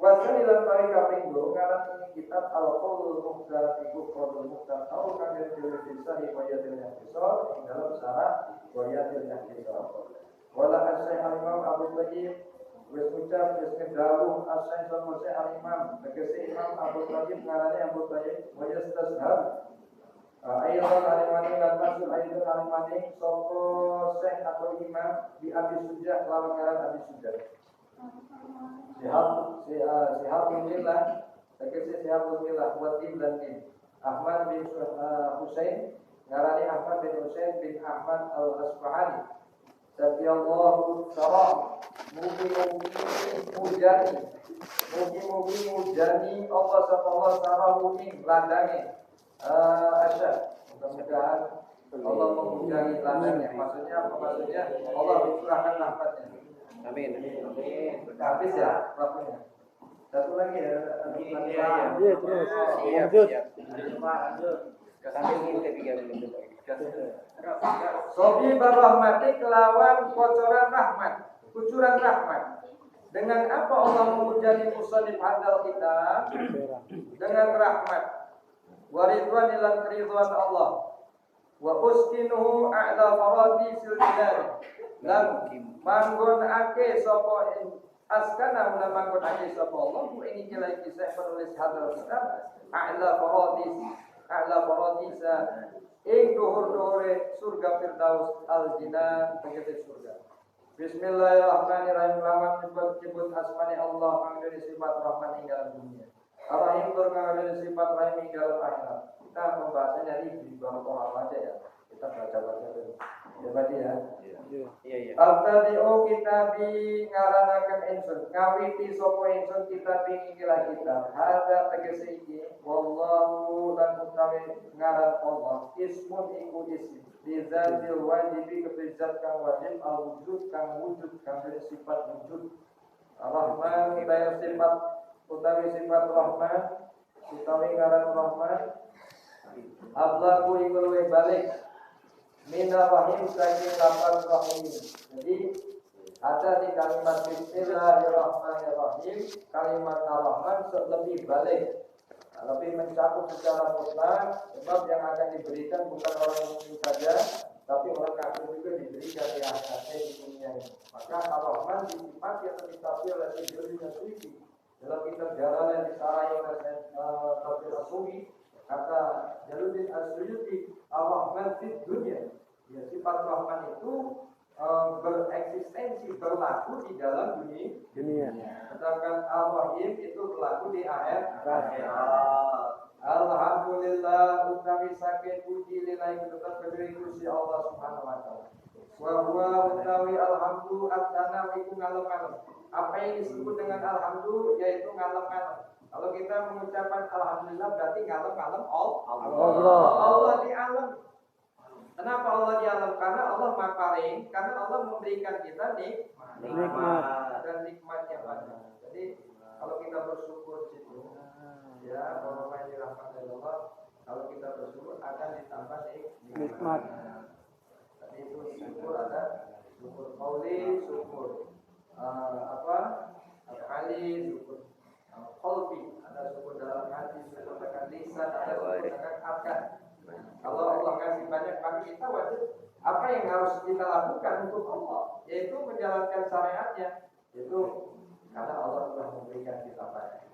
Speaker 1: wazani lan kaping loro ngaran ini kitab al-qaulul muqdam iku qaulul muqdam kaul kang pilih fi sahih goyatul ihtisab ing dalam syarah goyatul ihtisab. Wala asy al-imam Abu Thayyib wis ucap wis ngedawuh asy sama Syekh al-imam tegese Imam Abu Thayyib ngarane Abu Thayyib wa yastashhab ayyuhal alimani lan masul ayyuhal alimani sapa Syekh atau Imam di Abi Sujah lawan ngaran Abi Sujah Sihab Millah tegese Sihab Millah wa tim dan tim Ahmad bin Husain ngarane Ahmad bin Husain bin Ahmad al-Asfahani Safiyallahu sarah Mugi-mugi mujani Allah subhanahu sarahu ing landange asyad. Mudah-mudahan Allah mengujangi landange. Maksudnya apa? Maksudnya Allah mencurahkan rahmatnya.
Speaker 2: Amin.
Speaker 1: Habis ya waktunya. Satu lagi ya.
Speaker 3: Iya, terus. Lanjut.
Speaker 2: Sambil ngintip ya dulu.
Speaker 1: Sobi barahmati kelawan kocoran rahmat, kucuran rahmat. Dengan apa Allah mengujangi musannif hadal kita? Dengan rahmat. Wa ridwan ilan ridwan Allah. Wa uskinuhu a'la faradisil bilad. Lan manggon ake sapa askana lan manggon ake sapa Allah ing iki kisah penulis hadal kitab a'la faradisa ing dhuhur-dhuhure surga Firdaus al-Jinan tegese surga. Bismillahirrahmanirrahim. Lawan nyebut asmane Allah kang dene sifat rahman ing dalam dunia. Ar-Rahim tur kang dene sifat rahim ing dalam akhirat. Kita membahasnya di bawah orang aja ya. Kita baca-baca dulu. Ya berarti ya.
Speaker 2: Iya.
Speaker 1: Al-Tadi'u kitabi ngaranakan insun ngawiti sopo insun kitabi ikilah kitab hada tegese iki wallahu lan utawi ngaran Allah ismun iku isim bizatil wajibi kebizat kang wajib al-wujud kang bersifat wujud Rahman daya sifat utawi sifat Rahman utawi ngaran Rahman Ablahu iku luwih balik Mina rahim saking lafaz rahim. Jadi ada di kalimat Bismillahirrahmanirrahim kalimat ar-Rahman lebih balik, lebih mencakup secara mutlak. Sebab yang akan diberikan bukan orang mukmin saja, tapi orang kafir juga diberikan di akhiratnya di dunia ini. Maka ar-Rahman disifati atau ditafsir oleh Ibnu Suyuti dalam kitab Jalan yang disarai oleh Tafsir As-Suwi. Kata Jaluddin As-Suyuti, ar-Rahman fid dunya. Ya, sifat Rahman itu bereksistensi, berlaku di dalam dunia. Sedangkan Ar-Rahim itu berlaku di akhirat. Alhamdulillah utawi sakit puji lillahi tetap berdiri kursi Allah Subhanahu wa taala. Wa huwa utawi alhamdu at-tanam itu ngalem-ngalem. Apa yang disebut dengan alhamdu yaitu ngalem-ngalem. Kalau kita mengucapkan alhamdulillah berarti ngalem-ngalem Allah di alam. Kenapa Allah di alam? Karena Allah makaring, karena Allah memberikan kita nikmat dan nikmat yang banyak. Jadi kalau kita bersyukur situ, ya kalau main dirahmati Allah, kalau kita bersyukur akan ditambah nikmat. Tadi itu syukur ada syukur qauli, syukur kali, syukur qalbi, ada syukur dalam hati, syukur dengan lisan, ada syukur dengan akal. Kalau Allah kasih banyak bagi kita wajib apa yang harus kita lakukan untuk Allah, yaitu menjalankan syariatnya, yaitu karena Allah telah memberikan kita banyak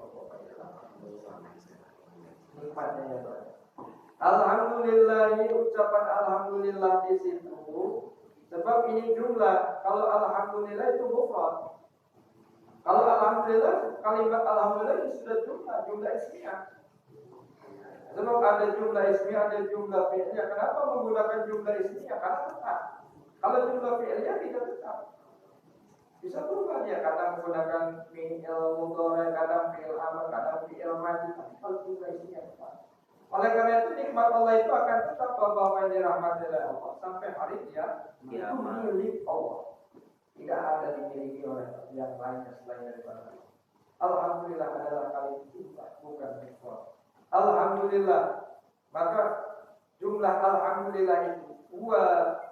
Speaker 1: nikmatnya ya Tuhan. Alhamdulillah, ini ucapan alhamdulillah di situ sebab ini jumlah. Kalau alhamdulillah itu mufrad. Kalau alhamdulillah, kalimat alhamdulillah itu sudah jumlah ismiyah. Sebab ada jumlah ismiyah, ada jumlah fi'liyah. Kenapa menggunakan jumlah ismiyah? Karena tetap. Kalau jumlah fi'liyah tidak tetap. Bisa berubah dia. Kadang menggunakan fi'il mudhari', kadang fi'il amr, kadang fi'il madhi. Tapi kalau jumlah ismiyah tetap. Oleh karena itu nikmat Allah itu akan tetap bahwa dirahmati oleh Allah sampai hari dia itu milik Allah. Tidak ada dimiliki oleh yang lainnya selain daripada Allah. Alhamdulillah adalah kalimat cinta, bukan nikmat. Alhamdulillah. Maka jumlah alhamdulillah itu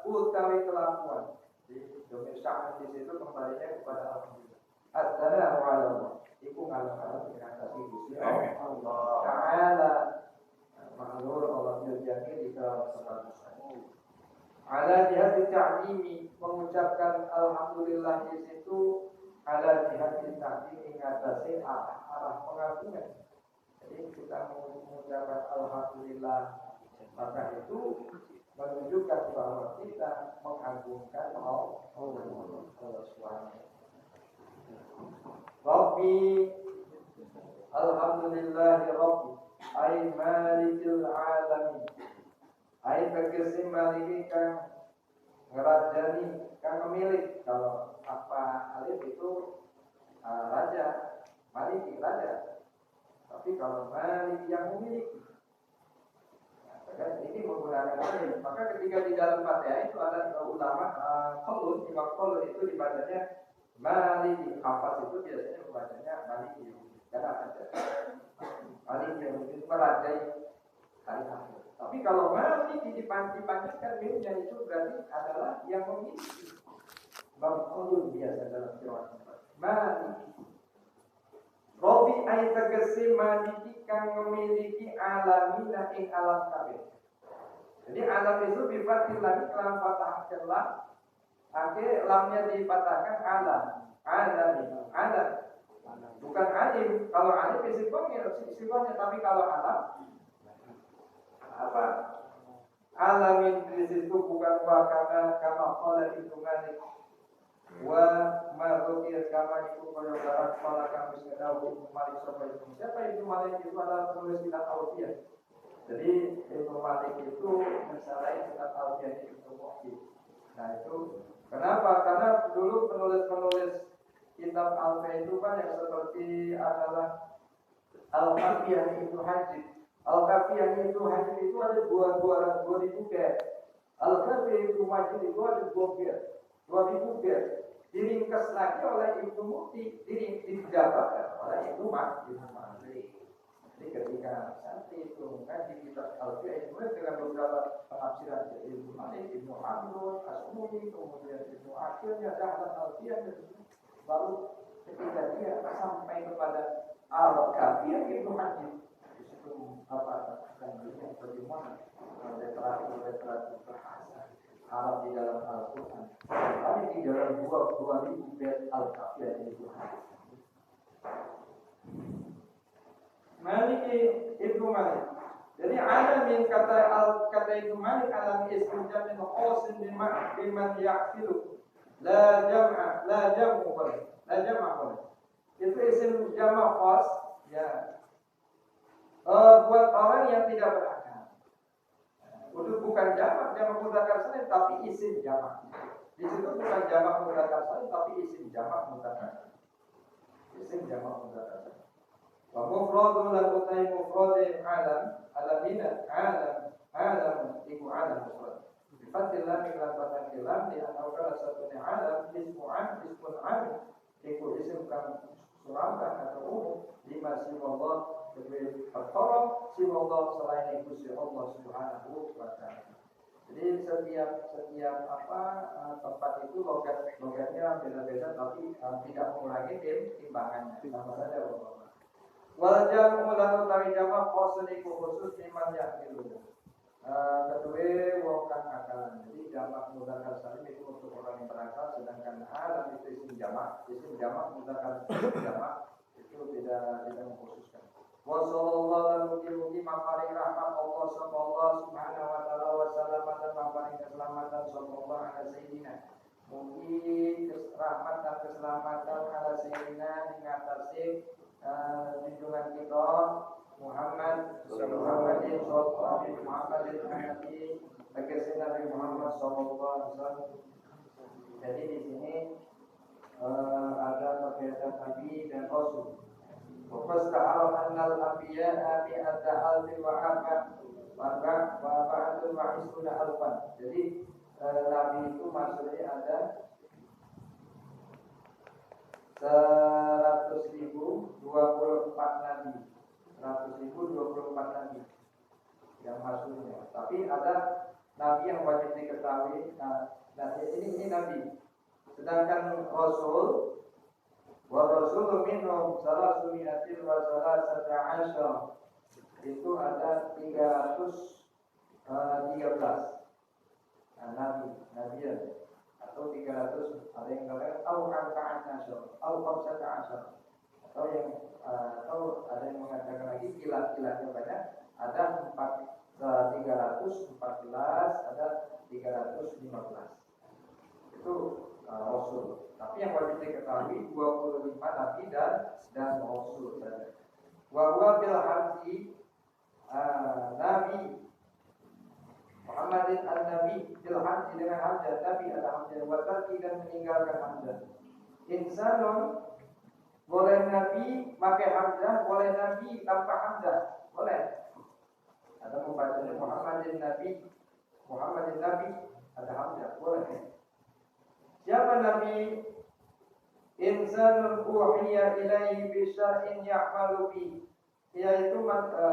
Speaker 1: utawi kelakuan. Di domain syahid di situ kembalinya kepada alhamdulillah. Adzana wa Allah. Iku ngalah-ngalah mengatasi Gusti Allah Ta'ala. Mahlur Allah berjanji di dalam status ala jihad ta'zimi, mengucapkan alhamdulillah di situ ala jihad ta'zimi mengatasi arah pengagungan. Jadi kita mengucapkan alhamdulillah, maka itu menunjukkan bahwa kita mengagungkan Allah Subhanahu. Rabbi alhamdulillahi Rabbi ay malikil alamin, ay tegese maliki kang ngerajani, kang pemilik. Kalau apa alif itu raja, maliki raja. Tapi kalau malik yang memiliki, ini menggunakan alif. Maka ketika di dalam Fatihah itu ada ulama qaulun, imam qaulun itu dibacanya maliki. Hafaz itu biasanya membacanya maliki. Karena ada Malik yang merajai hari akhir. Tapi kalau Malik dipanjangkan minnya itu berarti adalah yang memiliki. Bang Qulun biasa dalam qiraat Malik. Robi ay tegese maliki kang memiliki alamina ing alam kabeh. Jadi alam itu bifatil lam kelam fathah kelam. Akhir lamnya dipatahkan alam. Alam. Bukan alim. Kalau alim sifatnya, tapi kalau alam apa? Alamin di situ bukan wakana kama qala Ibnu Malik wa marudiyat kama itu koyo barang qala kami sedawu Ibnu Malik siapa Ibnu Malik itu adalah penulis kitab Alfiyah. Jadi Ibnu Malik itu mensarai kitab Alfiyah itu Muhyiddin. Nah itu kenapa? Karena dulu penulis kitab Alfiyah itu kan yang seperti adalah Al-Kafiyah Ibnu Hajib. Al-Kafiyah Ibnu Hajib itu ada 2.000 bait. Al-Kafiyah Ibnu Hajib itu ada 2.000 bait. Diringkas lagi oleh Ibnu Mufti, dijabarkan oleh Ibnu Malik. Jadi ketika saat itu mengaji kitab Alfiyah itu dengan beberapa penafsiran dari Ibnu Malik, Ibnu Hamdun, Asmuni, kemudian Ibnu akhirnya Dahlan Alfiyah. Baru ketika dia sampai kepada Al-Kafiyah Ibnu Hajib, di situ apa akan dilihat bagaimana literatur bahasa Arab di dalam Al-Quran. Tapi di dalam 2.000 bait Al-Kafiyah Ibnu Hajib. Maliki Ibnu Malik. Jadi ada min kata Ibnu Malik alam istinja min qasin biman ya'filu. La jam'u boleh. Itu isim jama' khas ya. Buat orang yang tidak berakal. Itu bukan jamak mudzakkar salim tapi isim jamak. Di situ bukan jamak mudzakkar salim tapi isim jamak mudzakkar. Isim jamak mudzakkar. Wa mufradun la utai mufradin alamina alam iku alam mufrad. Fatil lam iklan batang kilam di antara satunya alam ismun itu isim kan surangkan atau umum lima siwallah lebih pertolong siwallah selain itu si Allah Subhanahu wa ta'ala. Jadi setiap tempat itu logatnya beda-beda tapi tidak mengurangi timbangannya sama saja Allah. Wal jamu lan utawi jamak qasdiku khusus liman ya'tilu. Kedua wong kang akalan. Jadi jamak mudzakkar salim itu untuk orang yang berakal, sedangkan alam itu isim jamak mudzakkar jamak itu tidak mengkhususkan. Wa sallallahu alaihi maparing rahmat Allah subhanahu wa taala wa salamatan maparing keselamatan sallallahu alaihi sayyidina. Mugi rahmat dan keselamatan ala sayyidina ing atase junjungan kita Muhammadin sallallahu alaihi Nabi Muhammad sallallahu alaihi wasallam. Jadi di sini ada perbedaan Nabi dan Rasul. Fokus ta'ala annal anbiya'a mi'ata alfi wa arba'atun wa isruna alfan. Jadi Nabi itu maksudnya ada 100.000 24 nabi. 100.000 24 nabi yang maksudnya. Tapi ada nabi yang wajib diketahui. Nah ini nabi. Sedangkan Rasul wa Rasul minhum salasumiatin wa salasata asyar. Itu ada 313 nabi atau 300, ada yang mengatakan au arba'at asyar au khamsata asyar, atau yang atau ada yang mengatakan lagi kilat-kilatnya banyak, ada 314, ada 315. Itu Rasul. Tapi yang wajib diketahui 25 nabi dan Rasul saja. Wa huwa bil hamdi Nabi Muhammadin an-Nabi bil hamdi dengan hamzah, Nabi ada hamzah, wa tarki dan meninggalkan hamzah. Insanun boleh Nabi pakai hamzah, boleh Nabi tanpa hamzah, boleh. Ada membaca Muhammadin Nabi ada hamzah, boleh. Siapa Nabi? Insanun uhiya ilaihi bi syar'in ya'malu bi, yaitu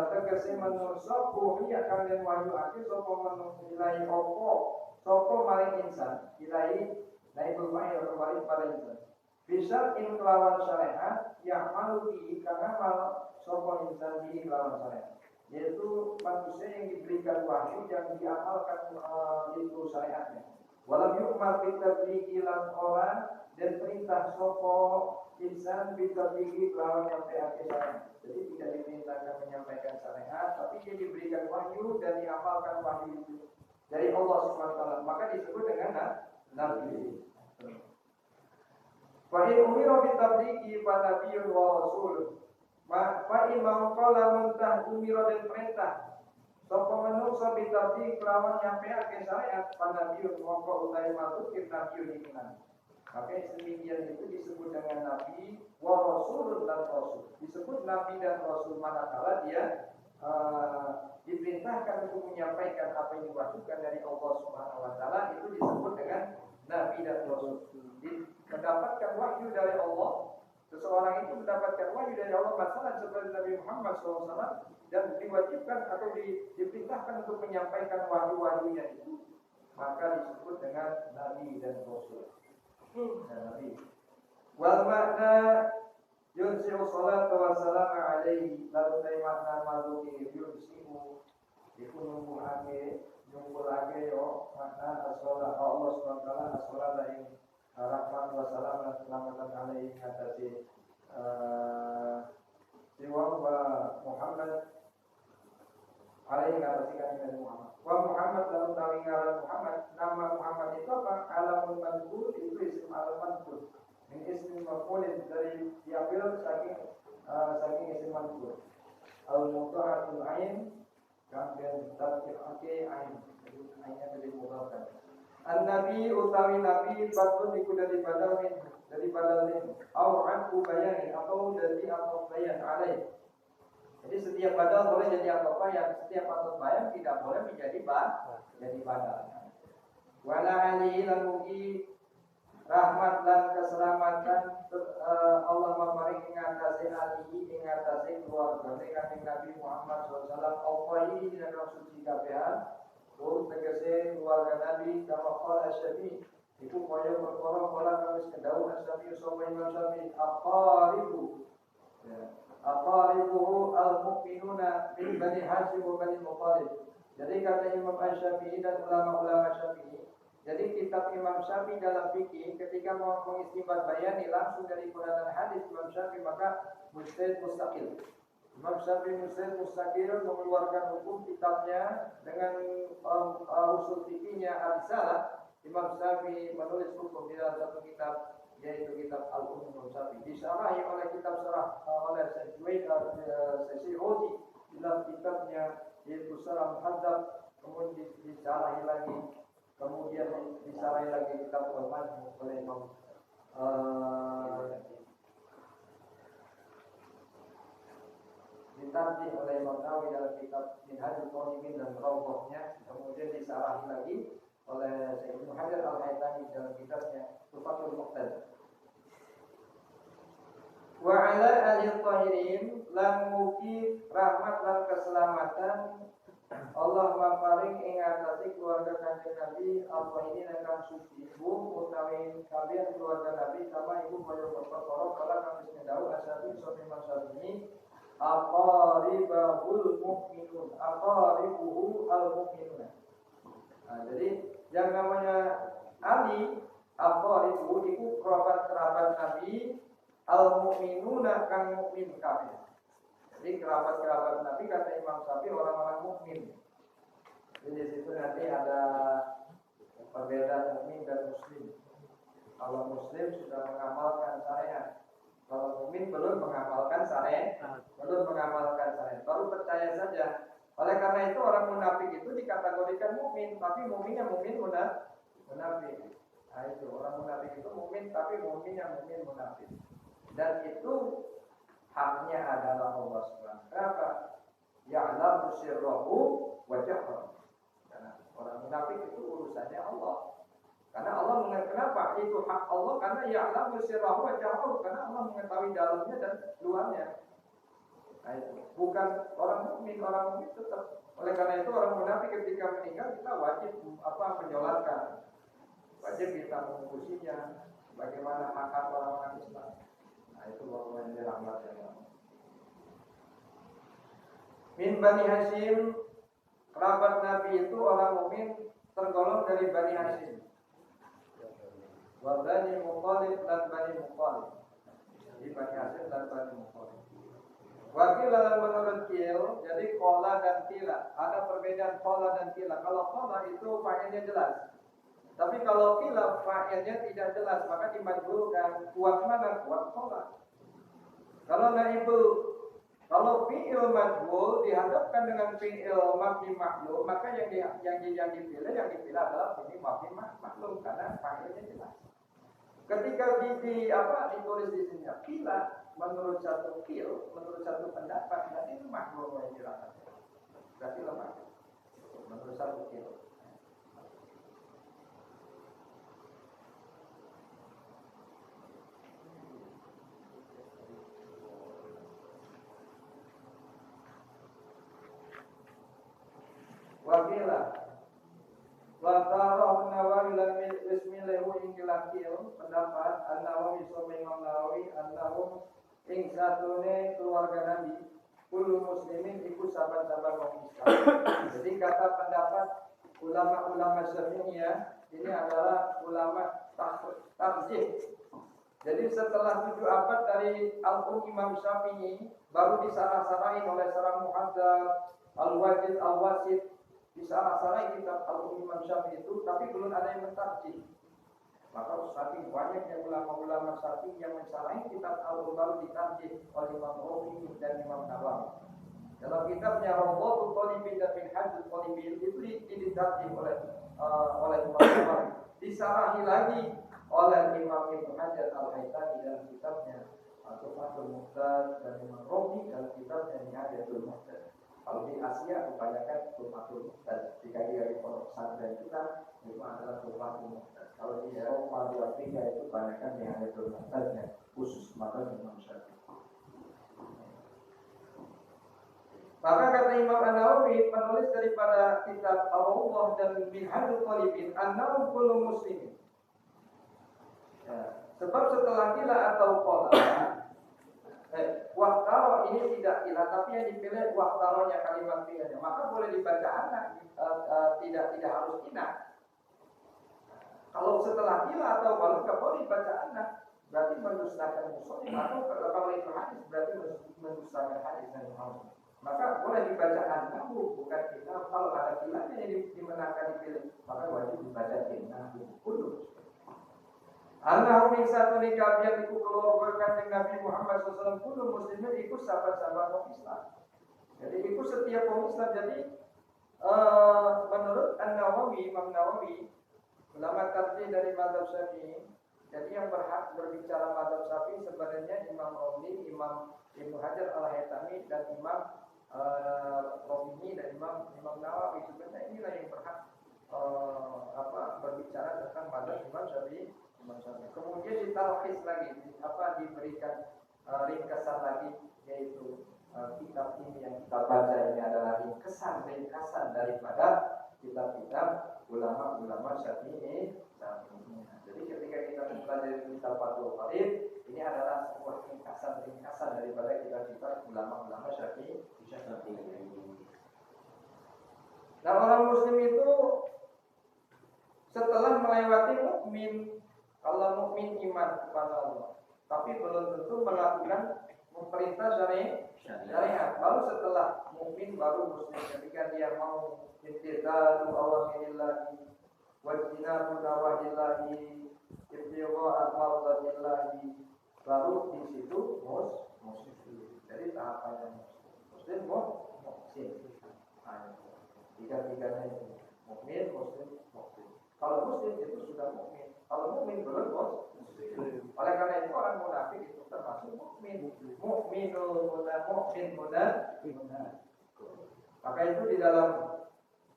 Speaker 1: tegese manungsa uhiya kalian wahyu ake sapa manungsa ilahi opo sapa maring insan ilahi naibul fa'il kembali pada insan bi syar'in kelawan syariat ya'malu bi karena mal sapa insan bi kelawan syariat, yaitu manusia yang diberikan wahyu yang diamalkan itu syariatnya. Walam yukmal bitablighi lan orang dan perintah sopo insan bitablighi lawan nyampeake syariat. Jadi tidak diperintahkan menyampaikan syariat, tapi dia diberikan wahyu dan diamalkan wahyu itu dari Allah Subhanahu wa taala. Maka disebut dengan nabi. Wa in umira bitablighi fa nabiyyun wa rasul. Fa in maqala muntah umira dan perintah sapa manungsa bitablighi kelawan nyampeake syariat pada nabi mongko utahe masuk kita nabi iman. Maka demikian itu disebut dengan nabi wa rasul dan rasul. Disebut nabi dan rasul manakala dia diperintahkan untuk menyampaikan apa yang diwahyukan dari Allah Subhanahu wa taala, itu disebut dengan nabi dan rasul. Mendapatkan wahyu dari Allah, seseorang itu mendapatkan wahyu dari Allah masalah seperti Nabi Muhammad SAW, dan diwajibkan atau diperintahkan untuk menyampaikan wahyu-wahyunya itu, maka disebut dengan nabi dan rasul. Nabi. Wal makna yunsi'u salatu wa salam alaihi, lalu tay makna maluki yunsi'u dikunumuhake nyumpulake yo makna as-salat Allah SWT as-salat yang rahmat wa salam dan selamatan alaihi atasi siwa wa Muhammad alaihi atasi kami Muhammad wa Muhammad dalam tawingaran Muhammad. Nama Muhammad itu apa? Alamun manqul, itu isim alam manqul. Ini isim maf'ulin dari diambil saking isim manqul. Al-mudha'atul ain kemudian tarkib ain. Jadi ainnya jadi mudha'kan. An-nabi utawi nabi batun iku dari badalin au anku bayani atau dari atau bayan alaih. Jadi setiap badal boleh jadi atau bayan, setiap atau bayan tidak boleh menjadi badal. Wala alihi lan mugi rahmat dan keselamatan Allah maparing ing atase alihi ing atase keluargane Kanjeng Nabi Muhammad SAW Allah ini dalam suci kabehan. Tegese keluarga Nabi kama qala Syafi'i iku kaya perkara kala kawis kedawuh Syafi'i sapa Imam Syafi'i aqaribuhu al-mu'minuna min Bani Hashim wa Bani Muthalib. Jadi kata Imam Syafi'i dan ulama-ulama Syafi'i, jadi kitab Imam Syafi'i dalam fikih ketika mau mengistimbat bayani langsung dari Quran dan hadis Imam Syafi'i maka mustaqil. Imam Syafi'i mustaqil mengeluarkan hukum kitabnya dengan usul fikihnya Al-Risalah. Imam Syafi'i menulis hukum di dalam satu kitab, yaitu kitab Al-Umm Imam Syafi'i, disarahi oleh kitab syarah oleh Syekh Rozi dalam kitabnya yaitu Syarah Muhadzab, kemudian disarahi lagi, kemudian disarahi lagi kitab Al-Majmu oleh Imam ditarjih oleh Imam Nawawi dalam kitab Minhajul Talibin dan Rawdahnya, kemudian disarahi lagi oleh Syekh Ibnu Hajar Al-Haytami dalam kitabnya Tuhfatul Muqtadi. Wa ala ahli tahirin lan mugi rahmat lan keselamatan Allah maparing ing atase keluarga Kanjeng Nabi al-tahirin ingkang suci bu utawi kalian keluarga Nabi sama ibu kaya perkara kala kang wis ngendhawuh ashabi sami masyarakat aqaribul mu'minun aqaribuhu al-mu'minun. Nah, jadi yang namanya Ali aqaribu itu kerabat Nabi al-mu'minuna kang mukmin kabeh. Jadi kerabat-kerabat Nabi kata Imam Syafi'i orang-orang mukmin. Jadi di situ nanti ada perbedaan mukmin dan muslim. Kalau muslim sudah mengamalkan syariat, kalau mukmin belum mengamalkan syariat, baru percaya saja. Oleh karena itu orang munafik itu dikategorikan mukmin, tapi mukminnya mukmin munafik. Nah itu orang munafik itu mukmin, tapi mukminnya mukmin munafik. Dan itu haknya adalah Allah Subhanahu. Kenapa? Ya'lamu sirrahu wa jahrahu. Karena orang munafik itu urusannya Allah. Karena Allah mengetahui kenapa itu hak Allah, karena ya'lamu sirrahu wa jahrahu, karena Allah mengetahui dalamnya dan luarnya. Nah itu bukan orang mukmin tetap. Oleh karena itu orang munafik ketika meninggal kita wajib menyolatkan, wajib kita mengusinya. Bagaimana hak orang-orang Islam? Nah itu bahwa ini rahmat ya. Min Bani Hashim, kerabat Nabi itu orang mukmin tergolong dari Bani Hashim. Wa Bani Muthalib dan Bani Muthalib. Jadi Bani Hashim dan Bani Muthalib. Wakil dalam menurut Kil, jadi kola dan kila. Ada perbedaan kola dan kila. Kalau kola itu fa'ilnya jelas. Tapi kalau kila fa'ilnya tidak jelas, maka dimajhulkan. Kuat mana? Kuat kola. Kalau fi'il majhul dihadapkan dengan fi'il mabni maklum, maka yang dipilih adalah fi'il mabni maklum karena fa'ilnya jelas. Ketika ditulis di sini kila menurut satu pendapat, berarti itu maklum yang dirasakan. Berarti lemah. Menurut satu kil. Wabila Watarah Nawawi lan bismilahu ingkilakil pendapat An-Nawawi sama Imam Nawawi An-Nawum ing satune keluarga Nabi kullu muslimin iku sahabat-sahabat wong Islam. Jadi kata pendapat ulama-ulama Syafi'iyah ini adalah ulama tarjih. Jadi setelah 7 abad dari Al-Um Imam Syafi'i baru disarah-sarahin oleh seorang Muhadzab Al-Wajid Al-Wasid, disarah-sarahin kitab Al-Um Imam Syafi'i itu, tapi belum ada yang mentarjih. Maka saking banyaknya ulama-ulama Syafi'i yang mensarahi kitab Al-Um baru ditarjih oleh Imam Rafi'i dan Imam Nawawi. Dalam kitabnya Rawdatul Talibin dan Minhajul Talibin itu ditarjih oleh Imam Nawawi. Disarahi lagi oleh Imam Ibnu Hajar Al-Haytami dalam kitabnya Tuhfatul Muqtadi dan Imam Rafi'i dalam kitabnya Minhajul Muqtadi. Kalau di Asia kebanyakan Tuhfatul Muqtadi. Jika dia di pondok pesantren kita itu adalah Tuhfatul Muqtadi. Kalau di Eropa di Afrika itu kebanyakan Minhajul Muqtadi khusus mata Imam Syafi'i. Maka kata Imam An-Nawawi penulis daripada kitab Al-Rawdah dan Minhajul Talibin an-nawm kullu muslimin. Ya, sebab setelah kila atau kola waktaro ini tidak kila, tapi yang dipilih waktaronya kalimat pilihnya, maka boleh dibaca anak, tidak harus kina. Kalau setelah kila atau kola nggak boleh dibaca anak, berarti mendustakan musuh. Atau kalau itu hadis berarti mendustakan hadis dan Muhammad. Maka boleh dibaca anak, bukan kila. Kalau ada kilanya yang dimenangkan dipilih, maka wajib dibaca kina dulu. Annahu min satuni kabiyan iku keluarga Kanjeng Nabi Muhammad SAW kullu muslimin iku sahabat-sahabat orang Islam. Jadi iku setiap orang Islam. Jadi menurut An-Nawawi, Imam Nawawi, ulama tarjih dari mazhab Syafi'i, jadi yang berhak berbicara mazhab Syafi'i sebenarnya Imam Romli, Imam Ibnu Hajar Al-Haytami dan Imam Romi dan Imam Nawawi. Sebenarnya inilah yang berhak berbicara tentang mazhab Imam Syafi'i. Kemudian ditalkhis lagi, diberikan ringkasan lagi, yaitu kitab ini yang kita baca ini adalah ringkasan daripada kitab-kitab ulama-ulama Syafi'i. Jadi ketika kita mempelajari kitab Fathul Qarib, ini adalah sebuah ringkasan daripada kitab-kitab ulama-ulama Syafi'i. Nah, orang Muslim itu setelah melewati mukmin, kalau mukmin iman kepada Allah, tapi belum tentu melakukan perintah syariat. Baru setelah mukmin baru Muslim. Ketika dia mau imtithalu awamirillahi wajtinabu nawahillahi ibtigha'a mardatillahi, baru di situ Muslim. Jadi tahapannya Muslim, Muhsin. Tiga-tiganya itu mukmin, Muslim, Muhsin. Kalau Muslim itu sudah mukmin, kalau mukmin belum Muslim. Oleh karena itu orang munafik itu termasuk mukmin. Mukmin muda. Maka itu di dalam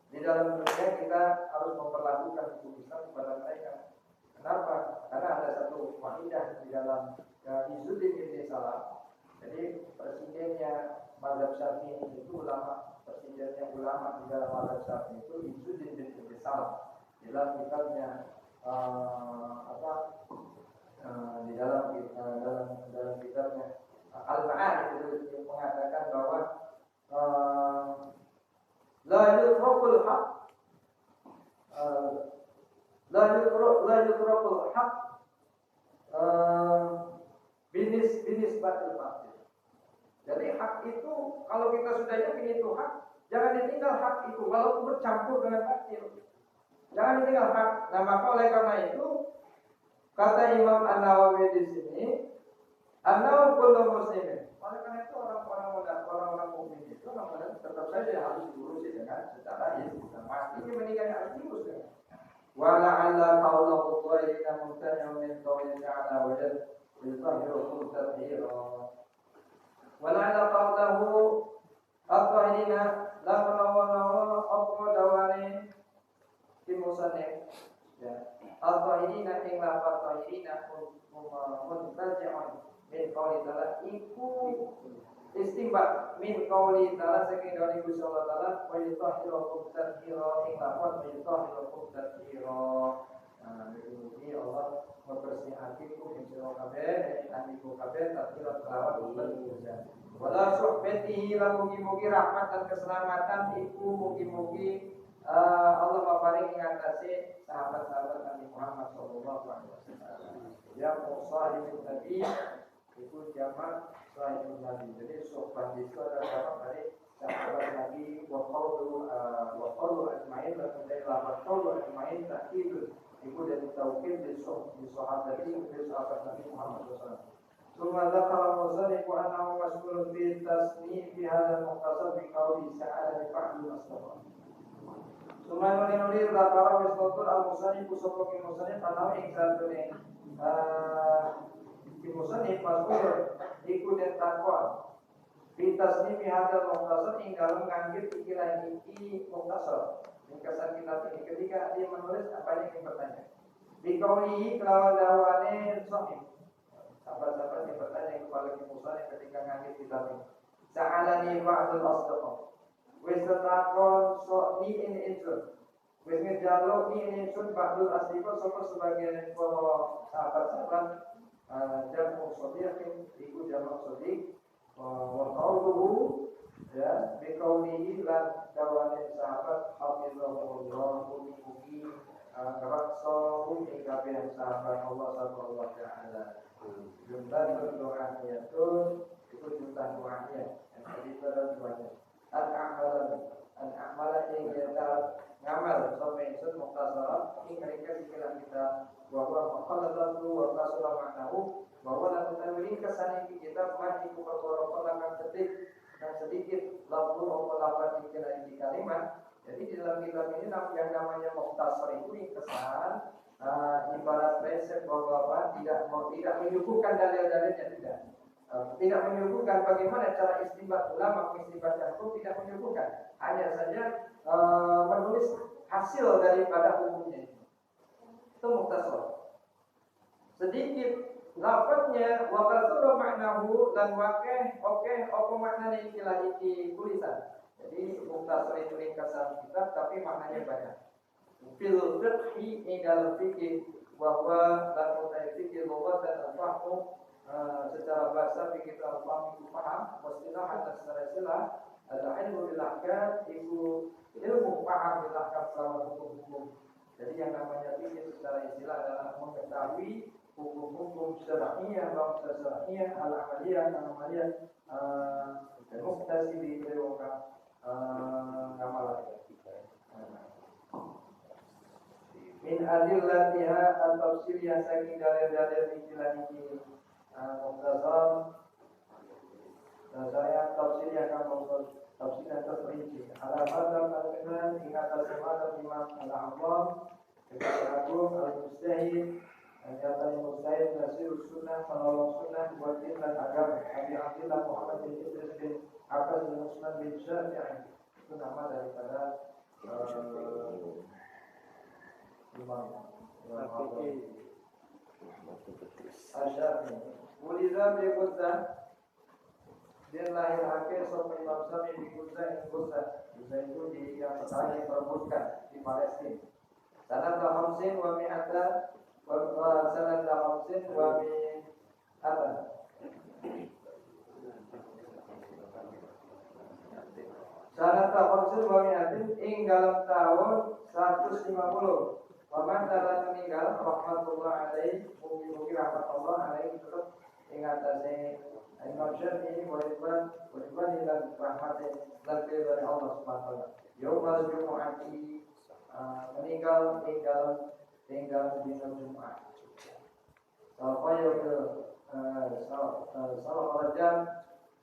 Speaker 1: dunia kita harus memperlakukan hukum Islam kepada mereka. Kenapa? Karena ada satu kaidah di dalam Izzuddin bin Salam. Jadi presidennya mazhab Syafi'i itu presidennya ulama di dalam mazhab Syafi'i itu Izzuddin bin Salam. Di dalam kitabnya di dalam kitabnya Al-Ma'arif itu mengatakan bahwa la yutrakul haq binis batil batil. Jadi hak itu kalau kita sudah yakin itu hak, jangan ditinggal hak itu walaupun bercampur dengan batil. Jangan ditinggal hak. Nah, maka oleh karena itu kata Imam An-Nawawi di sini, an-nawu kullu muslimin. Oleh karena itu orang-orang mukmin itu tetap saja harus diurusi dengan secara Islam. Ini meninggalnya harus diurus. Wa la'alla qawlahu qailina mumtani'un min qawli ta'ala wa jalla yutahhirukum tatheera. Wa la'alla qawlahu qailina la manawana apa dawane timusane ya. Al-Tahirina ing lafaz Tahirina muntaji'un min qawli ta'ala iku istimbat min qawli ta'ala saking dari Gusti Allah Ta'ala wa yutahhirukum tatheera ing lafaz wa yutahhirukum tatheera. Nah, ini Allah membersih hatiku ing sira kabeh hatiku kabeh tatheera kelawan berdosa. Wala suhbatihi la mugi-mugi rahmat dan keselamatan iku mugi-mugi Allah maparing ngatasi sahabat-sahabat Nabi Muhammad sallallahu alaihi wasallam. Yang sahibul Nabi itu jamak sahibul Nabi. Jadi sohbat itu adalah jamak dari sahabat Nabi wa qawlu ajmain dan kemudian lafaz qawlu ajmain takkid itu dari taukid di sahabat Nabi Muhammad sallallahu alaihi wasallam. Summa dzakara musannifu annahu mashghulun bi tasnif fi hadzal mukhtasar bi qawli sa'ala bi fa'li asbab. Sumai menulis datara wisnotur al-musani kusoko kimusani tanau ing satune kimusani mas'ul iku den takwa bitasni bihadal mukhtasar ing dalem nganggit pikiran iki mukhtasar. Ringkasan kitab ini ketika dia menulis apa yang bertanya bikauli kelawan dawane sahih. Sahabat-sahabat yang bertanya kepada kimusani ketika nganggit kitab ini sa'alani ba'dul asdaqah wis takon sok ni ini insun wis ngejaluk ni ini insun ba'dul asdaqah sapa sebagian para sahabat-sahabat jamu sadiqin iku jamak sadiq wa qawluhu ya bi qawlihi lan dawane sahabat hafizahullah mugi karakso ing kabeh sahabat Allah sallallahu alaihi wasallam jumlah berdoa itu jumlah doanya yang tadi terdapat al-amalan yang kita ngamal sampai insun mukhtasar ini mereka dikira kita bahwa maqaladatu wa tasala ma'nahu bahwa lakukan ringkasan ini kita mati ku perkara ketik dan sedikit lafzu atau lafaz dikira di kalimat. Jadi di dalam kitab ini yang namanya mukhtasar itu ringkasan ibarat resep bahwa tidak menyuguhkan dalil-dalilnya tidak. tidak menyuguhkan bagaimana cara istinbat ulama mengistinbatkan hukum, tidak menyuguhkan, hanya saja menulis hasil daripada hukumnya itu mukhtasar. Sedikit lafadznya wa kasura maknahu dan wakeh oke maknanya ikilah iki tulisan. Jadi mukhtasar itu ringkasan kitab tapi maknanya banyak. Fil fiqhi dalam fikih bahwa dan utai fikih lughat dan al-fahmu secara bahasa fikih al-fahmu itu paham, wastilah dan secara istilah al-ilmu bil ahkam itu ilmu paham bil ahkam selama hukum-hukum. Jadi yang namanya fikih secara istilah adalah mengetahui hukum-hukum syar'iyyah, bangsa syar'iyyah, al-amaliyah, dan muktasibi dari orang amalan. Min adillatiha at-tafsiriyah saking dalil-dalil ikilah ini mukhtasar. Saya tafsirnya akan tafsirnya terperinci. Al-Fadl al-Qur'an ingat al-Imam Imam al-A'zam Agung al-Mustahid Nyatanya Mustahid Nasir Sunnah menolong Sunnah buat din dan agama. Abi Abdillah Muhammad bin Idris bin Abbas bin Usman bin Syafi'i. Itu nama daripada Imam Asy-Syafi'i. Uliza bi Qudzah. Dia lahir akhir sampai Imam Syafi'i di Qudzah itu di yang pertama diperebutkan di Palestina. Sanad Hamsin wa mi'atan wa sanad Hamsin wa mi'atan. Sanad Hamsin wa mi'atin ing dalam tahun 150. Paman dalam meninggal rahmatullah alaihi, mugi-mugi rahmat Allah alaihi tetap ing atase Imam Syafi'i waridwan dan rahmatnya dan dari Allah Subhanahu wa taala. Yaumul Jumu'ati meninggal tinggal di Jumat. Sampai ke salah Rajab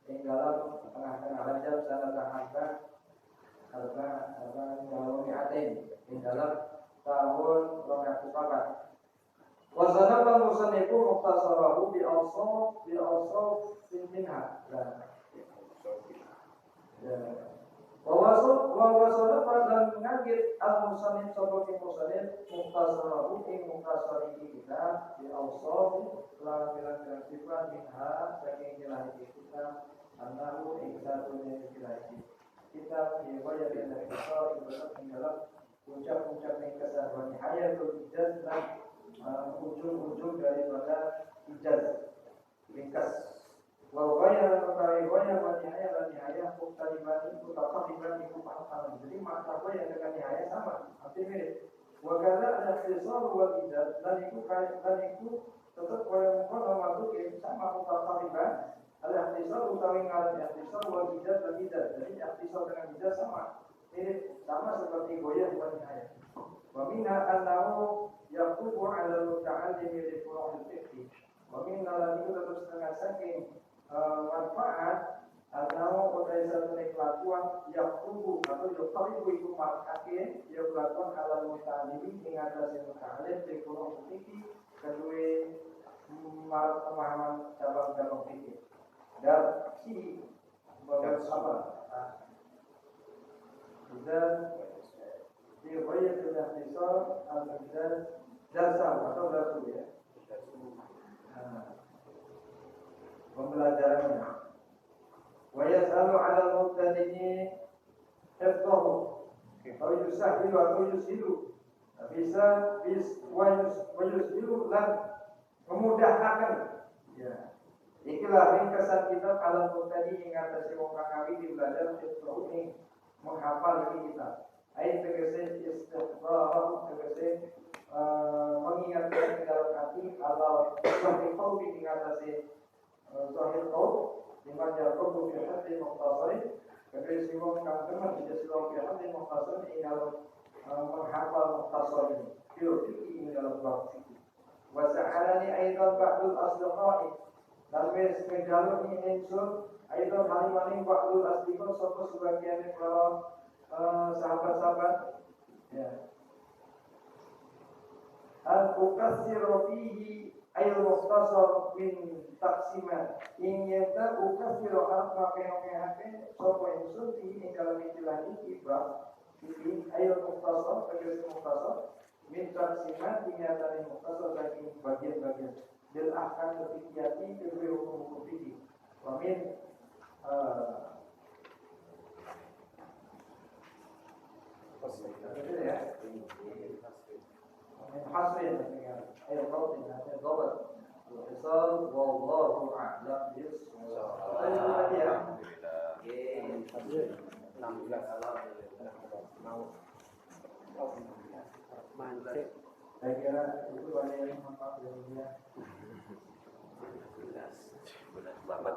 Speaker 1: tinggal tengah-tengah Rajab sanad di dalam tahun 204. Wazana al-musannifu mukhtasarahu bi awsaf minha. Wawasana dan mengagit al-musannif sebagai musannif mukhtasarahu ing mukhtasari kita bi awsaf lan bilang sifat minha saking ilahi kita annahu iksatun ilahi kita riwayat dari kisah ibarat dalam ucap-ucap yang keseharian hayatul ijaz dan ujung-ujung daripada ijaz ringkas. Wa ghayra wa nihayah muqtariban mutaqarriban itu paham. Jadi makna yang dengan nihayah sama, artinya mirip. Wa kadza al-ikhtisar wal ijaz dan itu tetap boleh masuk sama mutaqarriban. Al-ikhtisar utawi ngaran ikhtisar wal ijaz dan ijaz. Jadi ikhtisar dengan ijaz sama. Mirip sama seperti goyah wa nihayah. Wa minha annahu yaqubu 'ala al-muta'allimi li furu'il fiqh. Wa minha lan itu tetap setengah saking manfaat atau utai satu kelakuan yaqubu atau yaqubu itu makake yang kelakuan 'ala al-muta'allimi ing atase muta'allim li furu'il fiqh kedua pemahaman cabang-cabang fikih. Dan si bagian sama dan riwayat al-ikhtisar al-ijaz dasar atau dasar ya. Pembelajarannya. Wa yas'alu 'ala al-mubtadi'i hifdhahu. Atau yusahilu atau yusilu. Bisa wa yusilu dan memudahkan. Ya. Ikilah ringkasan kitab al-mubtadi' ing atase wong kang awit belajar hifdhahu ing menghafal ini kita. Ayat tegese istighfar tegese mengingatkan ke dalam hati Allah zahir qaul ing atase zahir qaul liman yaqulu fi haddi mukhtasari tegese wong kang teman bisa sira fi haddi mukhtasari ing dalam menghafal mukhtasar ini. Ing dalam bab fikih. Wa sa'alani aidan ba'dul asdiqai dan wis menjaluk ini insun aidan halimani ba'dul asdiqai sapa sebagian para sahabat-sahabat ya. Al-Ukassiru fihi Ayo mukhtasar min taksimat ingin ukafiro apa pengen sopo insun di dalam istilah ini bab ini ayo mukhtasar bagi mukhtasar min taksimat ingatan mukhtasar bagi bagian-bagian bil akan berfikiyati kedua hukum fikih wa min ya حصرين أي ضبط هذا ضبط الاتصال والله أعلم بالصواب.
Speaker 2: 16 mau mancing.
Speaker 1: Saya kira itu banyak yang manfaat dari dia.
Speaker 4: Benar banget.